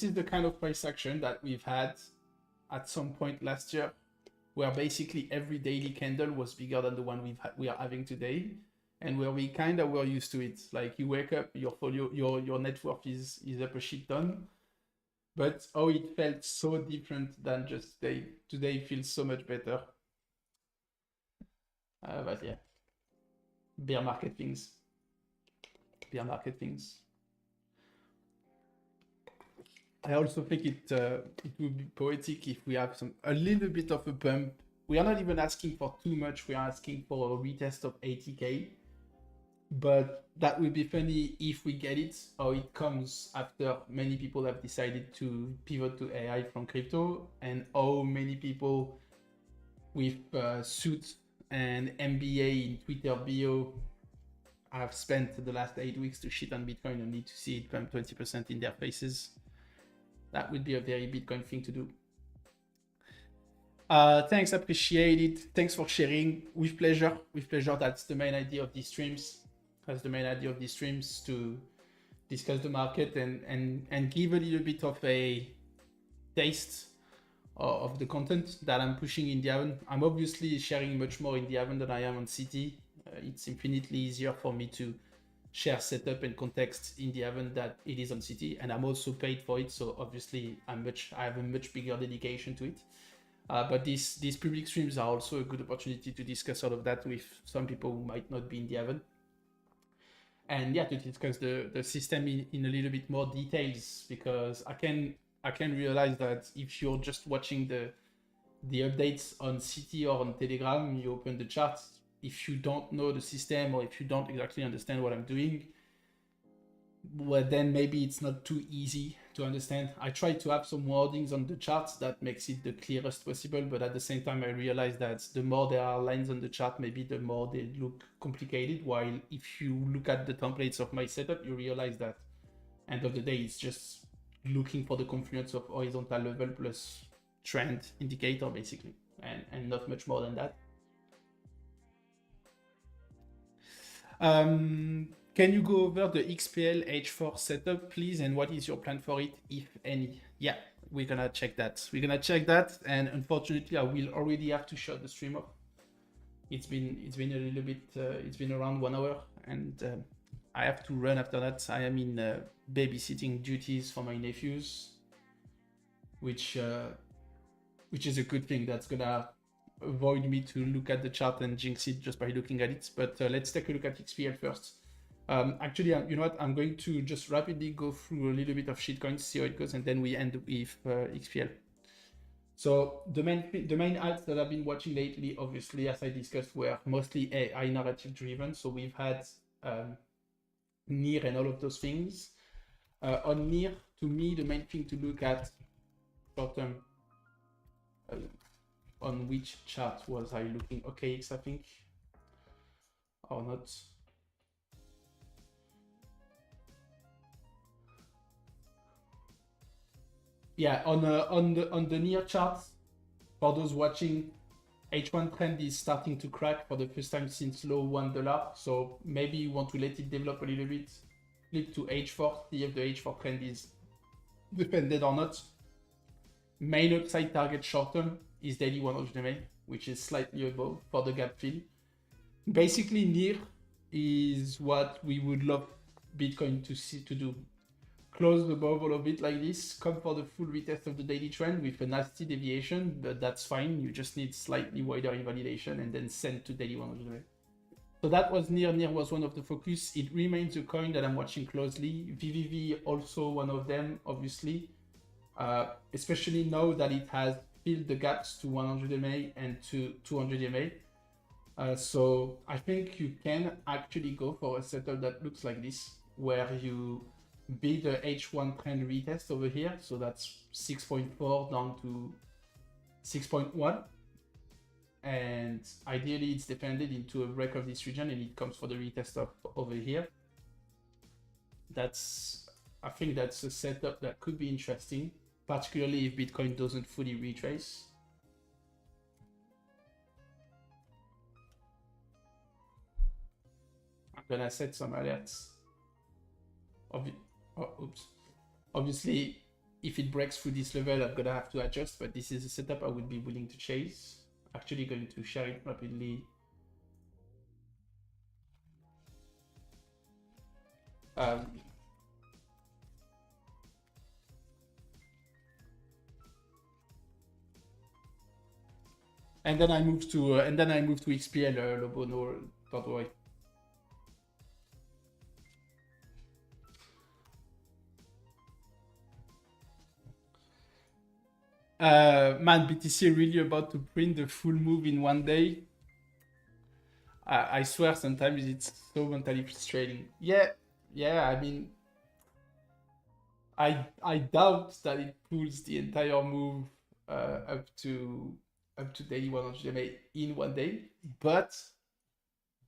is the kind of price action that we've had at some point last year, where basically every daily candle was bigger than the one we are having today, and where we kind of were used to it. Like, you wake up, your folio, your net worth is up a shit ton, but it felt so different than just today. Today feels so much better. But yeah, bear market things. I also think it would be poetic if we have a little bit of a bump. We are not even asking for too much. We are asking for a retest of 80K. But that would be funny if we get it, or it comes after many people have decided to pivot to AI from crypto, and how many people with suits and MBA in Twitter bio I've spent the last 8 weeks to shit on Bitcoin only to see it climb 20% in their faces. That would be a very Bitcoin thing to do. Thanks, appreciate it. Thanks for sharing. With pleasure. With pleasure. That's the main idea of these streams. That's the main idea of these streams, to discuss the market and give a little bit of a taste of the content that I'm pushing in the Haven. I'm obviously sharing much more in the Haven than I am on CT. It's infinitely easier for me to share setup and context in the Haven than it is on CT, and I'm also paid for it, so obviously I have a much bigger dedication to it. But these public streams are also a good opportunity to discuss all of that with some people who might not be in the Haven. And yeah, to discuss the system in a little bit more details, because I can realize that if you're just watching the updates on CT or on Telegram, you open the charts, if you don't know the system or if you don't exactly understand what I'm doing, well, then maybe it's not too easy to understand. I try to have some wordings on the charts that makes it the clearest possible, but at the same time, I realize that the more there are lines on the chart, maybe the more they look complicated. While if you look at the templates of my setup, you realize that end of the day, it's just looking for the confluence of horizontal level plus trend indicator, basically, and not much more than that. Can you go over the XPL H4 setup, please? And what is your plan for it, if any? Yeah, we're gonna check that. And unfortunately, I will already have to shut the stream off. It's been a little bit. It's been around 1 hour, and I have to run after that. I am in babysitting duties for my nephews, which is a good thing. That's gonna avoid me to look at the chart and jinx it just by looking at it. But let's take a look at XPL first. Actually, you know what? I'm going to just rapidly go through a little bit of shitcoins, see how it goes, and then we end with XPL. So the main alts that I've been watching lately, obviously, as I discussed, were mostly AI narrative driven. So we've had NIR and all of those things. On NIR, to me, the main thing to look at short term. On which chart was I looking? OKX, I think, or not? Yeah, on the near charts, for those watching, H1 trend is starting to crack for the first time since low $1. So maybe you want to let it develop a little bit. Flip to H4, see if the H4 trend is defended or not. Main upside target short term is daily 100 MA, which is slightly above for the gap fill. Basically, near is what we would love Bitcoin to do. Close above all of it like this, come for the full retest of the daily trend with a nasty deviation, but that's fine. You just need slightly wider invalidation and then send to daily 100 MA. So that was near. Near was one of the focus. It remains a coin that I'm watching closely. VVV also one of them, obviously. Especially now that it has filled the gaps to 100 MA and to 200 MA. So I think you can actually go for a setup that looks like this, where you beat the H1 trend retest over here. So that's 6.4 down to 6.1. And ideally it's defended into a break of this region and it comes for the retest of over here. I think that's a setup that could be interesting, particularly if Bitcoin doesn't fully retrace. I'm gonna set some alerts. Obviously, if it breaks through this level, I'm gonna have to adjust, but this is a setup I would be willing to chase. Actually going to share it rapidly. And then I move to XPL, Lobo, no, don't worry. Man, BTC really about to print the full move in one day. I swear sometimes it's so mentally frustrating. Yeah, I mean, I doubt that it pulls the entire move up to daily 100 MA in one day, but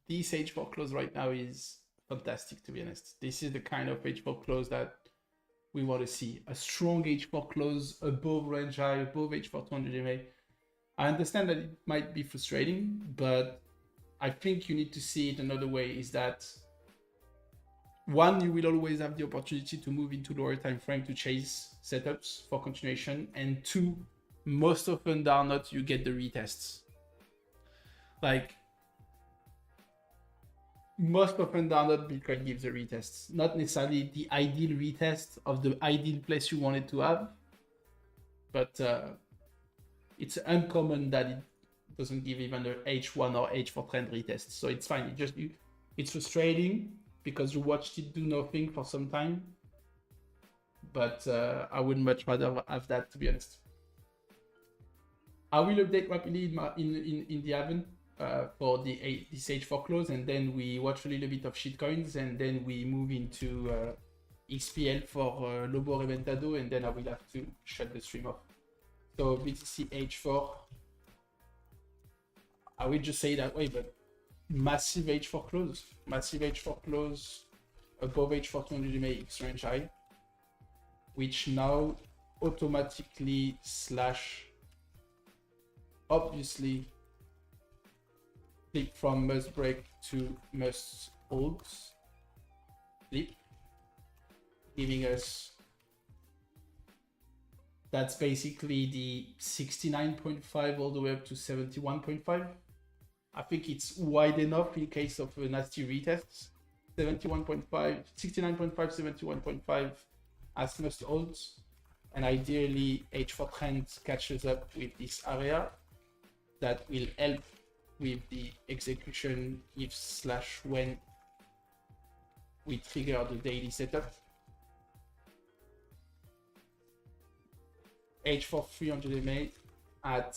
this H4 close right now is fantastic, to be honest. This is the kind of H4 close that we want to see. A strong H4 close above range high, above H4 200 EMA. I understand that it might be frustrating, but I think you need to see it another way, is that one, you will always have the opportunity to move into lower time frame to chase setups for continuation, and two, most often than not, you get the retests. Like, most often than not, Bitcoin gives a retest. Not necessarily the ideal retest of the ideal place you want it to have, but it's uncommon that it doesn't give even an H1 or H4 trend retest. So it's fine. It's frustrating because you watched it do nothing for some time, but I would much rather have that, to be honest. I will update rapidly in the Haven for this H4 close, and then we watch a little bit of shitcoins, and then we move into XPL for Lobo Reventado, and then I will have to shut the stream off. So BTC H4, I will just say that way, but massive H4 close above H4 200 EMA X range high, which now automatically slash obviously flip from must break to must hold flip, giving us, that's basically the 69.5 all the way up to 71.5. I think it's wide enough in case of a nasty retest. 71.5, 69.5, 71.5 as must hold, and ideally H4 trend catches up with this area. That will help with the execution if slash when we trigger the daily setup. H4 300 MA at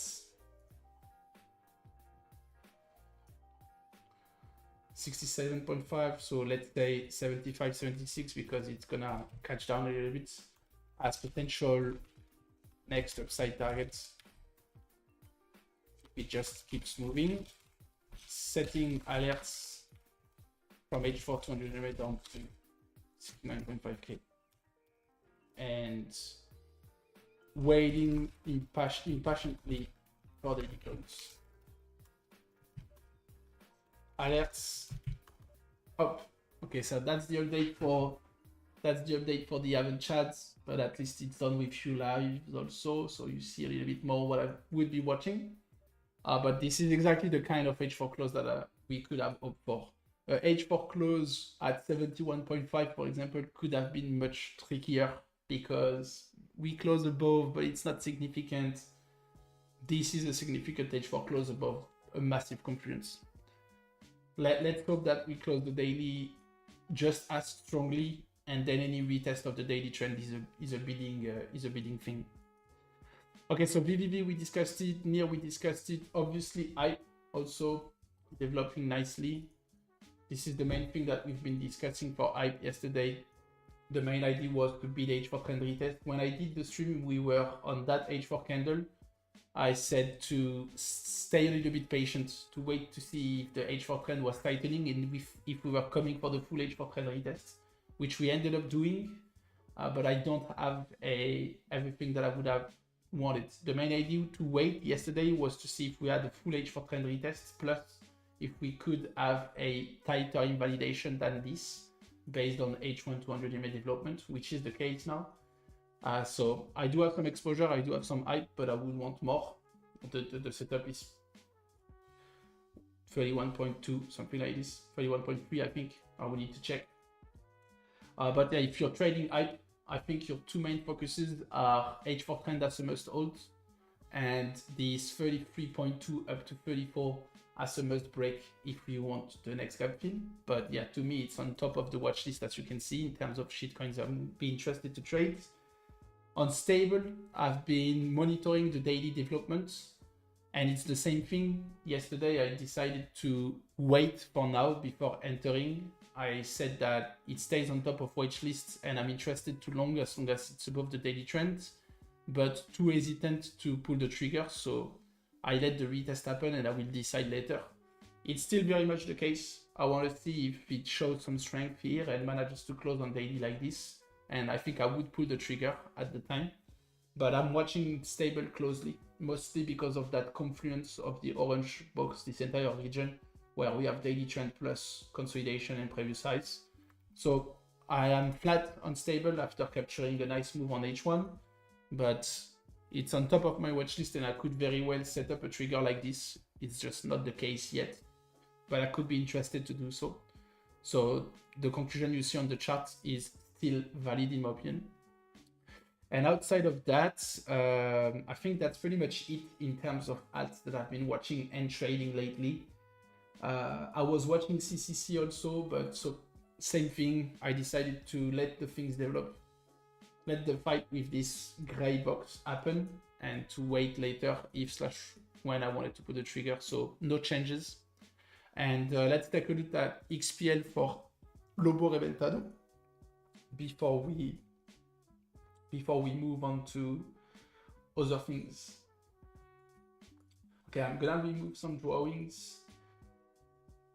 67.5, so let's say 75, 76, because it's gonna catch down a little bit as potential next upside targets. It just keeps moving, setting alerts from H4 200 MA down to 69.5k, and waiting impatiently for the close. Alerts up. Okay, so that's the update for the Haven chats, but at least it's done with few lives also, so you see a little bit more what I would be watching. But this is exactly the kind of H4 close that we could have hoped for. H4 close at 71.5, for example, could have been much trickier because we close above, but it's not significant. This is a significant H4 close above a massive confluence. Let's hope that we close the daily just as strongly, and then any retest of the daily trend is a bidding thing. Okay, so VVV we discussed it, NIR we discussed it. Obviously, I also developing nicely. This is the main thing that we've been discussing for hype yesterday. The main idea was to beat H4 trend retest. When I did the stream, we were on that H4 candle. I said to stay a little bit patient, to wait to see if the H4 trend was tightening and if we were coming for the full H4 trend retest, which we ended up doing. But I don't have everything that I would have wanted. The main idea to wait yesterday was to see if we had a full H4 trend retest, plus if we could have a tighter invalidation than this based on H1 200 EMA development, which is the case now. So I do have some exposure, I do have some hype, but I would want more. The setup is 31.2, something like this, 31.3 I think. I will need to check. But yeah, if you're trading hype, I think your two main focuses are H4 trend as a must hold, and these 33.2 up to 34 as a must break if you want the next gap fill. But yeah, to me, it's on top of the watch list, as you can see, in terms of shitcoins I'd be interested to trade. On stable, I've been monitoring the daily developments, and it's the same thing. Yesterday, I decided to wait for now before entering. I said that it stays on top of watch lists, and I'm interested to long as it's above the daily trend, but too hesitant to pull the trigger. So I let the retest happen, and I will decide later. It's still very much the case. I want to see if it shows some strength here and manages to close on daily like this. And I think I would pull the trigger at the time. But I'm watching stable closely, mostly because of that confluence of the orange box, this entire region, where we have daily trend plus consolidation and previous highs. So I am flat on stable after capturing a nice move on H1, but it's on top of my watch list and I could very well set up a trigger like this. It's just not the case yet, but I could be interested to do so. So the conclusion you see on the chart is still valid in my opinion. And outside of that, I think that's pretty much it in terms of alts that I've been watching and trading lately. I was watching CCC also, but so same thing. I decided to let the things develop, let the fight with this gray box happen, and to wait later if/when I wanted to put the trigger. So no changes. And let's take a look at XPL for Lobo Reventado before we move on to other things. Okay, I'm gonna remove some drawings.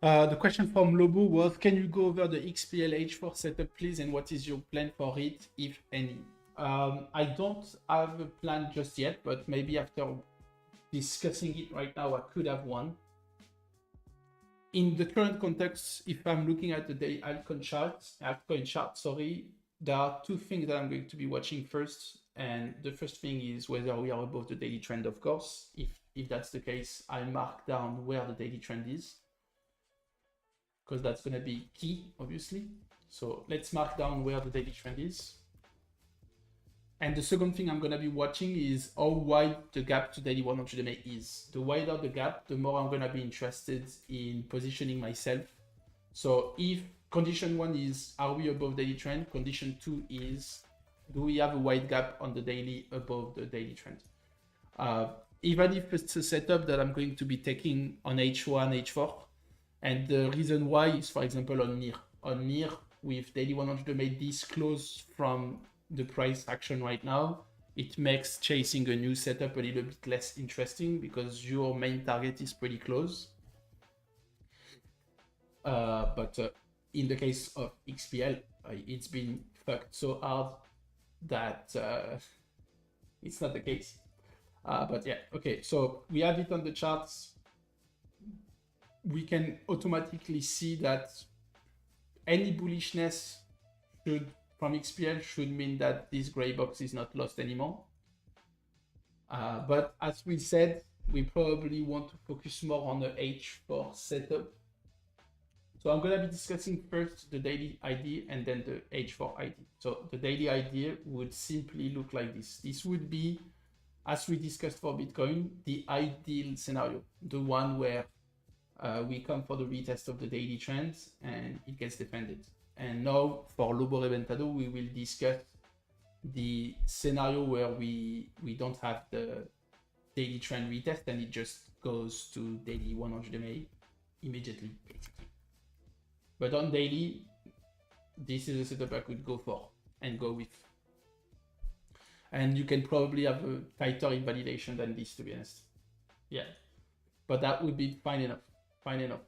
The question from Lobo was, can you go over the XPL H4 setup, please, and what is your plan for it, if any? I don't have a plan just yet, but maybe after discussing it right now, I could have one. In the current context, if I'm looking at the altcoin chart, there are two things that I'm going to be watching first. And the first thing is whether we are above the daily trend, of course. If that's the case, I'll mark down where the daily trend is, because that's going to be key, obviously. So let's mark down where the daily trend is. And the second thing I'm going to be watching is how wide the gap to daily 100 MA is. The wider the gap, the more I'm going to be interested in positioning myself. So if condition 1 is, are we above daily trend? Condition 2 is, do we have a wide gap on the daily above the daily trend? Even if it's a setup that I'm going to be taking on H1, H4, and the reason why is, for example, on NIR. On NIR, with daily 100 MA this close from the price action right now, it makes chasing a new setup a little bit less interesting because your main target is pretty close. But in the case of XPL, it's been fucked so hard that it's not the case. But yeah, okay, so we have it on the charts. We can automatically see that any bullishness from XPL should mean that this gray box is not lost anymore. But as we said, we probably want to focus more on the H4 setup. So I'm going to be discussing first the daily ID and then the H4 ID. So the daily idea would simply look like this. This would be, as we discussed for Bitcoin, the ideal scenario, the one where we come for the retest of the daily trends and it gets defended. And now for Lobo Reventado, we will discuss the scenario where we don't have the daily trend retest and it just goes to daily 100 MA immediately, basically. But on daily, this is a setup I could go for and go with. And you can probably have a tighter invalidation than this, to be honest. Yeah, but that would be fine enough. Fine enough.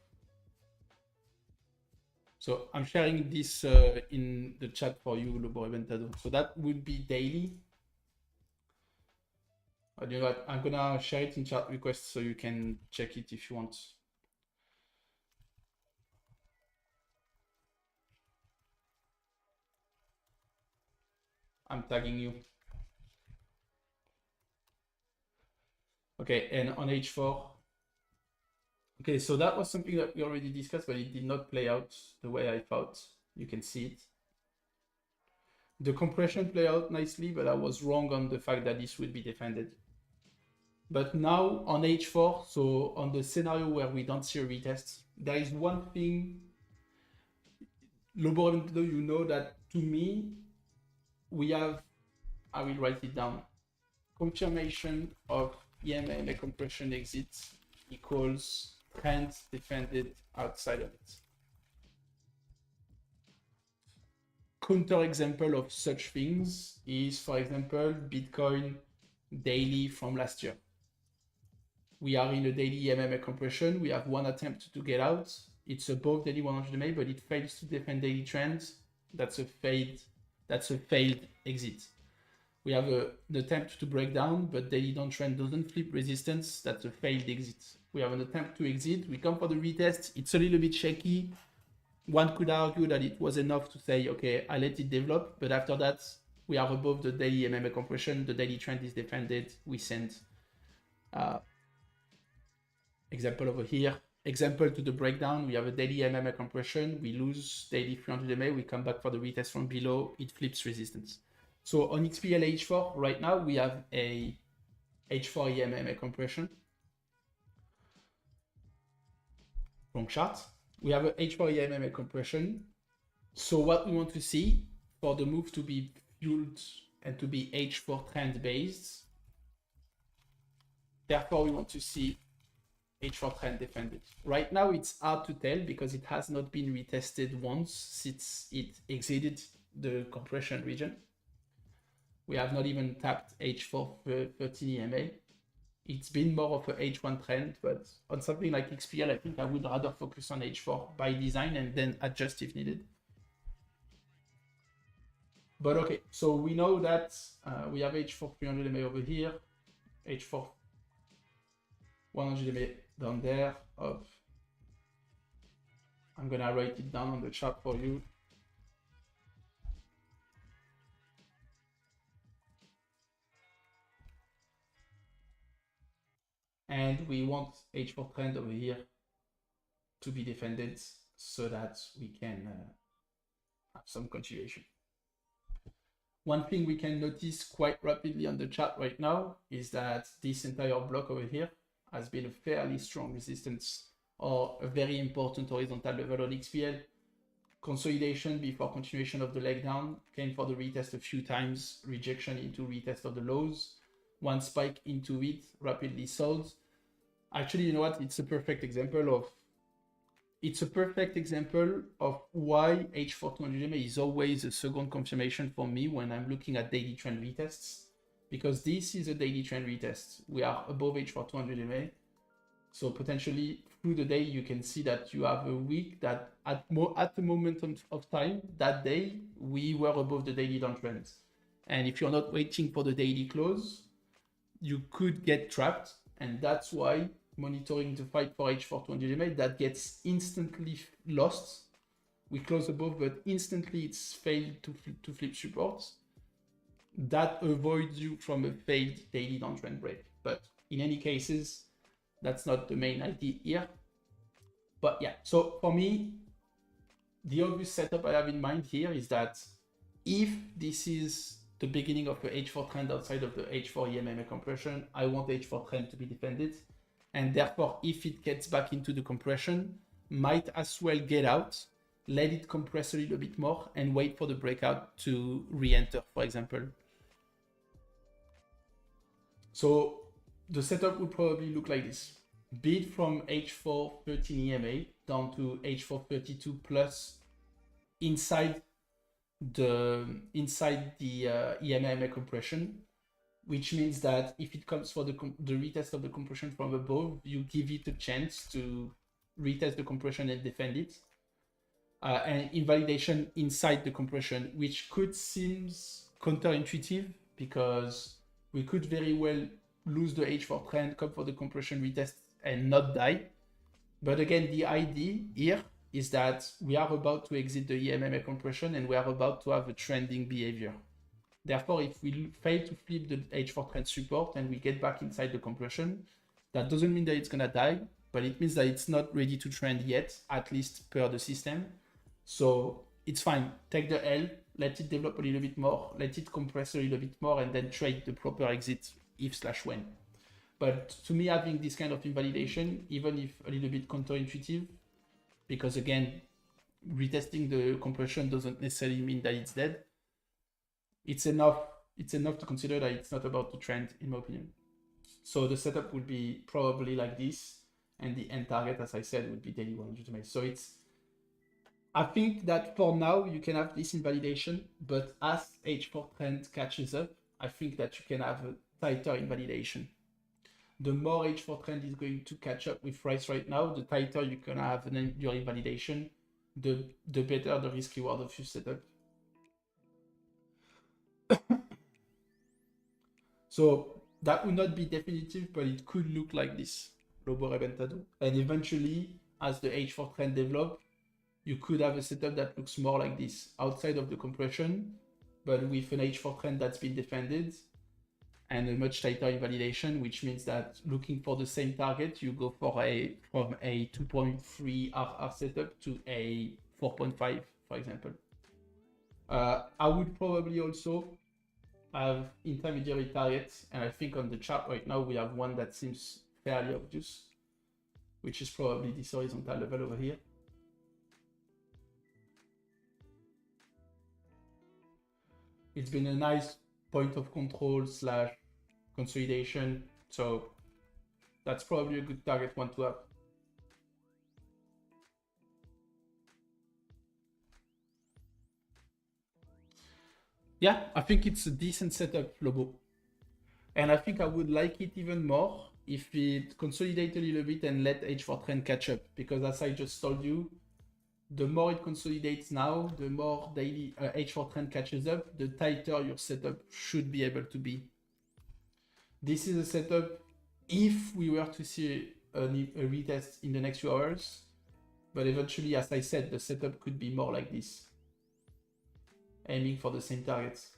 So I'm sharing this in the chat for you, Lobo Reventado. So that would be daily. You know what? I'm gonna share it in chat request so you can check it if you want. I'm tagging you. Okay, and on H4. Okay, so that was something that we already discussed, but it did not play out the way I thought. You can see it. The compression played out nicely, but I was wrong on the fact that this would be defended. But now on H4, so on the scenario where we don't see a retest, there is one thing, Lobo Reventado, you know that to me, we have, I will write it down, confirmation of EMA compression exit equals trend defended outside of it. Counter example of such things is, for example, Bitcoin daily from last year. We are in a daily EMA compression. We have one attempt to get out. It's above daily 100 MA, but it fails to defend daily trends. That's a failed exit. We have an attempt to break down, but daily downtrend doesn't flip resistance. That's a failed exit. We have an attempt to exit. We come for the retest. It's a little bit shaky. One could argue that it was enough to say, okay, I let it develop. But after that, we are above the daily MMA compression. The daily trend is defended. We send example over here. Example to the breakdown. We have a daily MMA compression. We lose daily 300 MA. We come back for the retest from below. It flips resistance. So on XPL H4, right now, we have a H4 EMMA compression. Wrong chart. We have a H4 EMMA compression. So what we want to see for the move to be fueled and to be H4 trend based, therefore we want to see H4 trend defended. Right now it's hard to tell because it has not been retested once since it exited the compression region. We have not even tapped H4 13 EMA. It's been more of a H1 trend, but on something like XPL, I think I would rather focus on H4 by design and then adjust if needed. But okay, so we know that we have H4 300 MA over here, H4 100 MA down there. Up. I'm gonna write it down on the chart for you. And we want H4 trend over here to be defended so that we can have some continuation. One thing we can notice quite rapidly on the chart right now is that this entire block over here has been a fairly strong resistance or a very important horizontal level on XPL. Consolidation before continuation of the leg down, came for the retest a few times, rejection into retest of the lows, one spike into it, rapidly sold. Actually, you know what? It's a perfect example of why H4 200 MA is always a second confirmation for me when I'm looking at daily trend retests, because this is a daily trend retest. We are above H4 200 MA. So potentially through the day, you can see that you have a week that at the moment of time, that day, we were above the daily downtrend. And if you're not waiting for the daily close, you could get trapped. And that's why monitoring the fight for H4 200 MA, that gets instantly lost. We close above, but instantly it's failed to flip supports. That avoids you from a failed daily downtrend break. But in any cases, that's not the main idea here. But yeah, so for me, the obvious setup I have in mind here is that if this is the beginning of a H4 trend outside of the H4 EMMA compression, I want H4 trend to be defended. And therefore, if it gets back into the compression, might as well get out, let it compress a little bit more and wait for the breakout to re-enter, for example. So the setup would probably look like this. Bid from H4 13 EMA down to H4 32 plus inside the EMMA compression, which means that if it comes for the retest of the compression from above, you give it a chance to retest the compression and defend it. And invalidation inside the compression, which could seem counterintuitive because we could very well lose the H4 trend, come for the compression retest and not die. But again, the idea here is that we are about to exit the EMMA compression and we are about to have a trending behavior. Therefore, if we fail to flip the H4 trend support and we get back inside the compression, that doesn't mean that it's gonna die, but it means that it's not ready to trend yet, at least per the system. So it's fine, take the L, let it develop a little bit more, let it compress a little bit more, and then trade the proper exit if/when. But to me, having this kind of invalidation, even if a little bit counterintuitive, because again, retesting the compression doesn't necessarily mean that it's dead. It's enough to consider that it's not about to trend, in my opinion. So the setup would be probably like this, and the end target, as I said, would be daily 100 MA. So I think that for now you can have this invalidation, but as H4 trend catches up, I think that you can have a tighter invalidation. the more H4 trend is going to catch up with price right now, the tighter you're gonna have your invalidation, the better the risk reward of your setup. So that would not be definitive, but it could look like this, Lobo Reventado. And eventually, as the H4 trend develops, you could have a setup that looks more like this, outside of the compression, but with an H4 trend that's been defended and a much tighter invalidation, which means that looking for the same target, you go for from a 2.3 RR setup to a 4.5, for example. I would probably also have intermediary targets, and I think on the chart right now we have one that seems fairly obvious, which is probably this horizontal level over here. It's been a nice point of control / consolidation, so that's probably a good target one to have. Yeah, I think it's a decent setup, Lobo. And I think I would like it even more if it consolidates a little bit and let H4 trend catch up. Because as I just told you, the more it consolidates now, the more daily H4 trend catches up, the tighter your setup should be able to be. This is a setup if we were to see a retest in the next few hours. But eventually, as I said, the setup could be more like this, aiming for the same targets.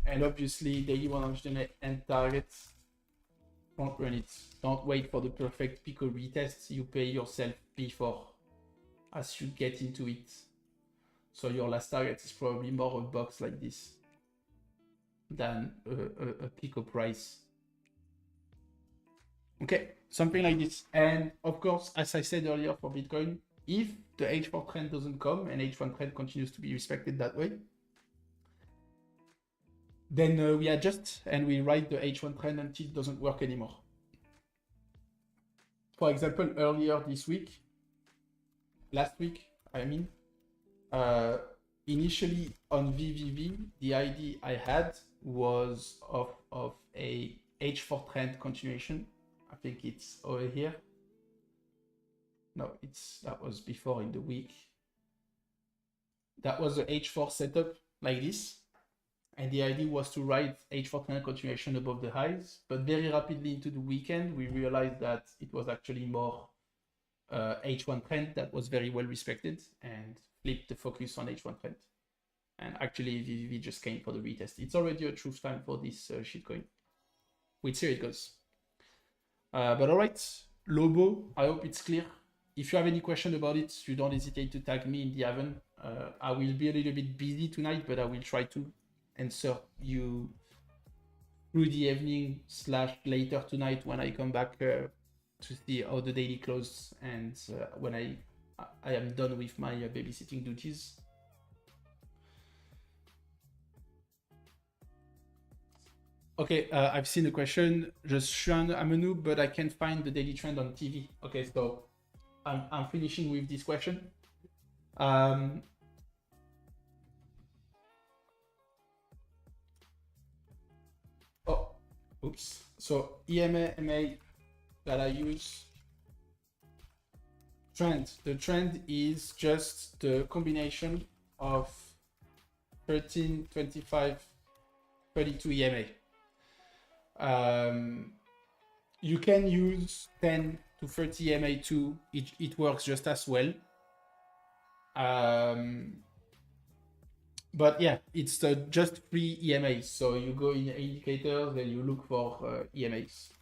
And obviously, daily 100 end targets, front run it. Don't wait for the perfect Pico retest. You pay yourself before as you get into it. So your last target is probably more a box like this than a Pico price. Okay, something like this. And of course, as I said earlier for Bitcoin, if the H4 trend doesn't come and H1 trend continues to be respected that way, then we adjust and we ride the H1 trend until it doesn't work anymore. For example, earlier this week, last week, I mean, initially on VVV, the idea I had was of a H4 trend continuation. I think it's over here. No, that was before in the week. That was the H4 setup like this. And the idea was to ride H4 trend continuation above the highs, but very rapidly into the weekend, we realized that it was actually more H1 trend that was very well respected and flipped the focus on H1 trend. And actually, VVV just came for the retest. It's already a truth time for this shitcoin. We'll see how it goes. But all right, Lobo, I hope it's clear. If you have any question about it, you don't hesitate to tag me in the oven. I will be a little bit busy tonight, but I will try to answer you through the evening / later tonight when I come back to see how the daily closed and when I am done with my babysitting duties. Okay, I've seen the question. Just I'm a noob, but I can't find the daily trend on TV. Okay, so I'm finishing with this question. Oops. So EMA, MA that I use. Trend. The trend is just the combination of 13, 25, 32 EMA. You can use 10 to 30 EMA too. It works just as well. But yeah, it's just 3 EMAs. So you go in indicators, then you look for EMAs.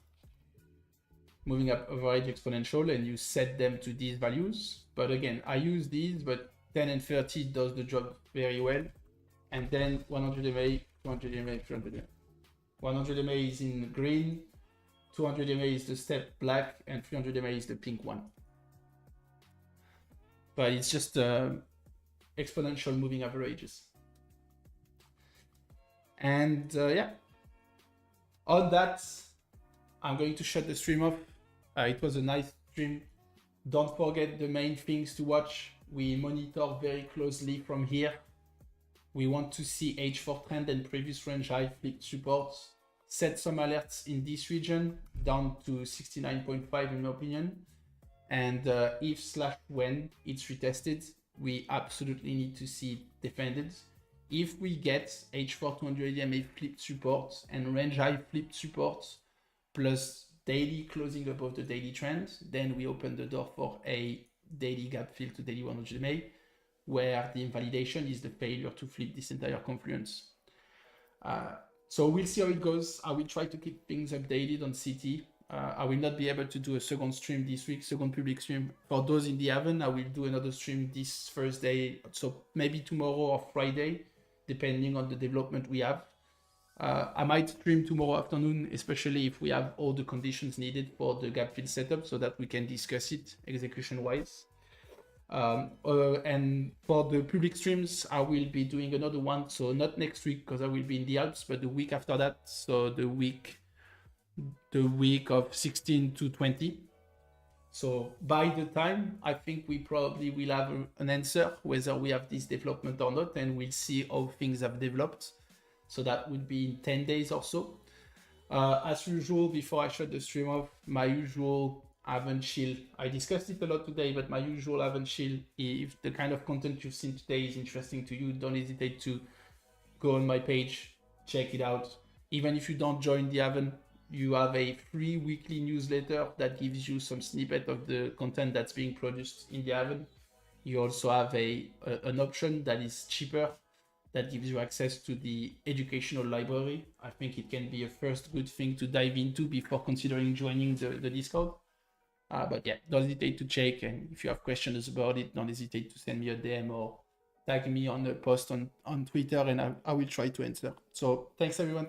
Moving up average exponential, and you set them to these values. But again, I use these, but 10 and 30 does the job very well. And then 100 EMA, 200 EMA, 300 EMA. 100 EMA is in green, 200 EMA is the step black, and 300 EMA is the pink one. But it's just exponential moving averages. And yeah, on that, I'm going to shut the stream off. It was a nice stream. Don't forget the main things to watch. We monitor very closely from here. We want to see H4 trend and previous range high flip support. Set some alerts in this region down to 69.5 in my opinion. And if/when it's retested, we absolutely need to see it defended. If we get H4 200 EMA flip support and range high flip support plus daily closing above the daily trend, then we open the door for a daily gap fill to daily 100 EMA, where the invalidation is the failure to flip this entire confluence. So we'll see how it goes. I will try to keep things updated on CT. I will not be able to do a second stream this week, second public stream. For those in the Haven, I will do another stream this Thursday, so maybe tomorrow or Friday, depending on the development we have. I might stream tomorrow afternoon, especially if we have all the conditions needed for the gap fill setup so that we can discuss it execution-wise. And for the public streams, I will be doing another one. So not next week because I will be in the Alps, but the week after that. So the week of 16 to 20. So by the time, I think we probably will have an answer whether we have this development or not, and we'll see how things have developed. So that would be in 10 days or so. As usual, before I shut the stream off, my usual Haven chill. I discussed it a lot today, but my usual Haven chill. If the kind of content you've seen today is interesting to you, don't hesitate to go on my page, check it out. Even if you don't join the Haven, you have a free weekly newsletter that gives you some snippet of the content that's being produced in the Haven. You also have an option that is cheaper that gives you access to the educational library. I think it can be a first good thing to dive into before considering joining the Discord. But yeah, don't hesitate to check, and if you have questions about it, don't hesitate to send me a DM or tag me on a post on Twitter, and I will try to answer. So thanks everyone.